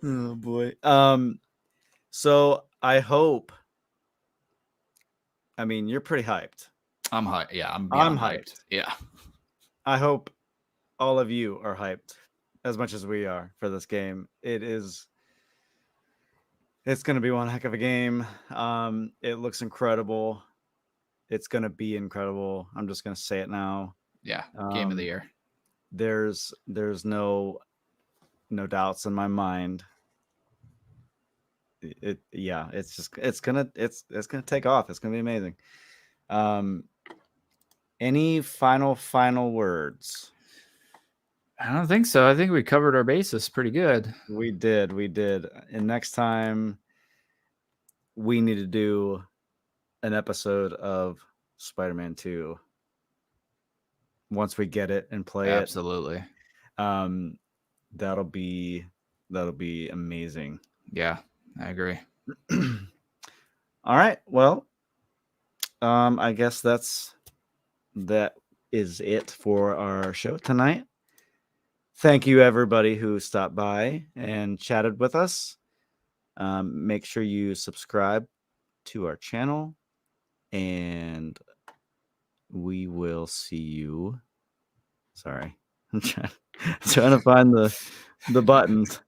Oh boy. So I hope. I mean, you're pretty hyped. I'm hyped. Yeah, I'm hyped. Yeah. I hope all of you are hyped as much as we are for this game. It's going to be one heck of a game. It looks incredible. It's going to be incredible. I'm just going to say it now. Yeah. Game of the year. There's no doubts in my mind. It's gonna take off. It's gonna be amazing. Any final words? I don't think so. I think we covered our bases pretty good. We did. And next time we need to do an episode of Spider-Man 2 once we get it and play Absolutely. it. That'll be amazing. Yeah. I agree. All right. Well, I guess that is it for our show tonight. Thank you, everybody who stopped by and chatted with us. Make sure you subscribe to our channel, and we will see you. Sorry, I'm trying to find the buttons.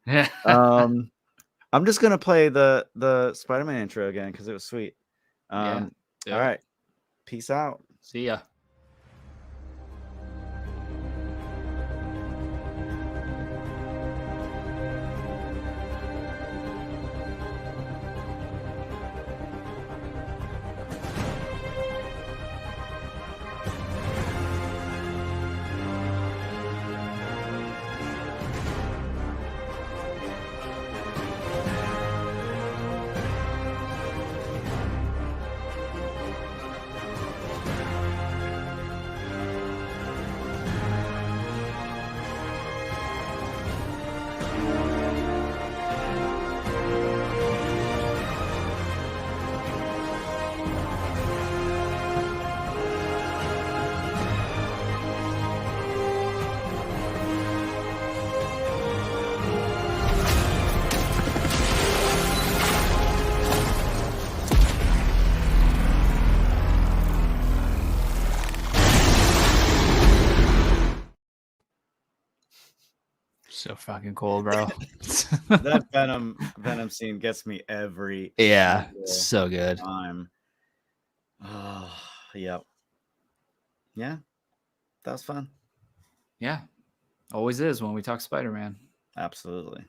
I'm just gonna play the Spider-Man intro again because it was sweet. All right. Peace out. See ya. So fucking cool, bro. That Venom scene gets me every Yeah, single so good. time. Oh, yep. Yeah, that was fun. Yeah, always is when we talk Spider-Man. Absolutely.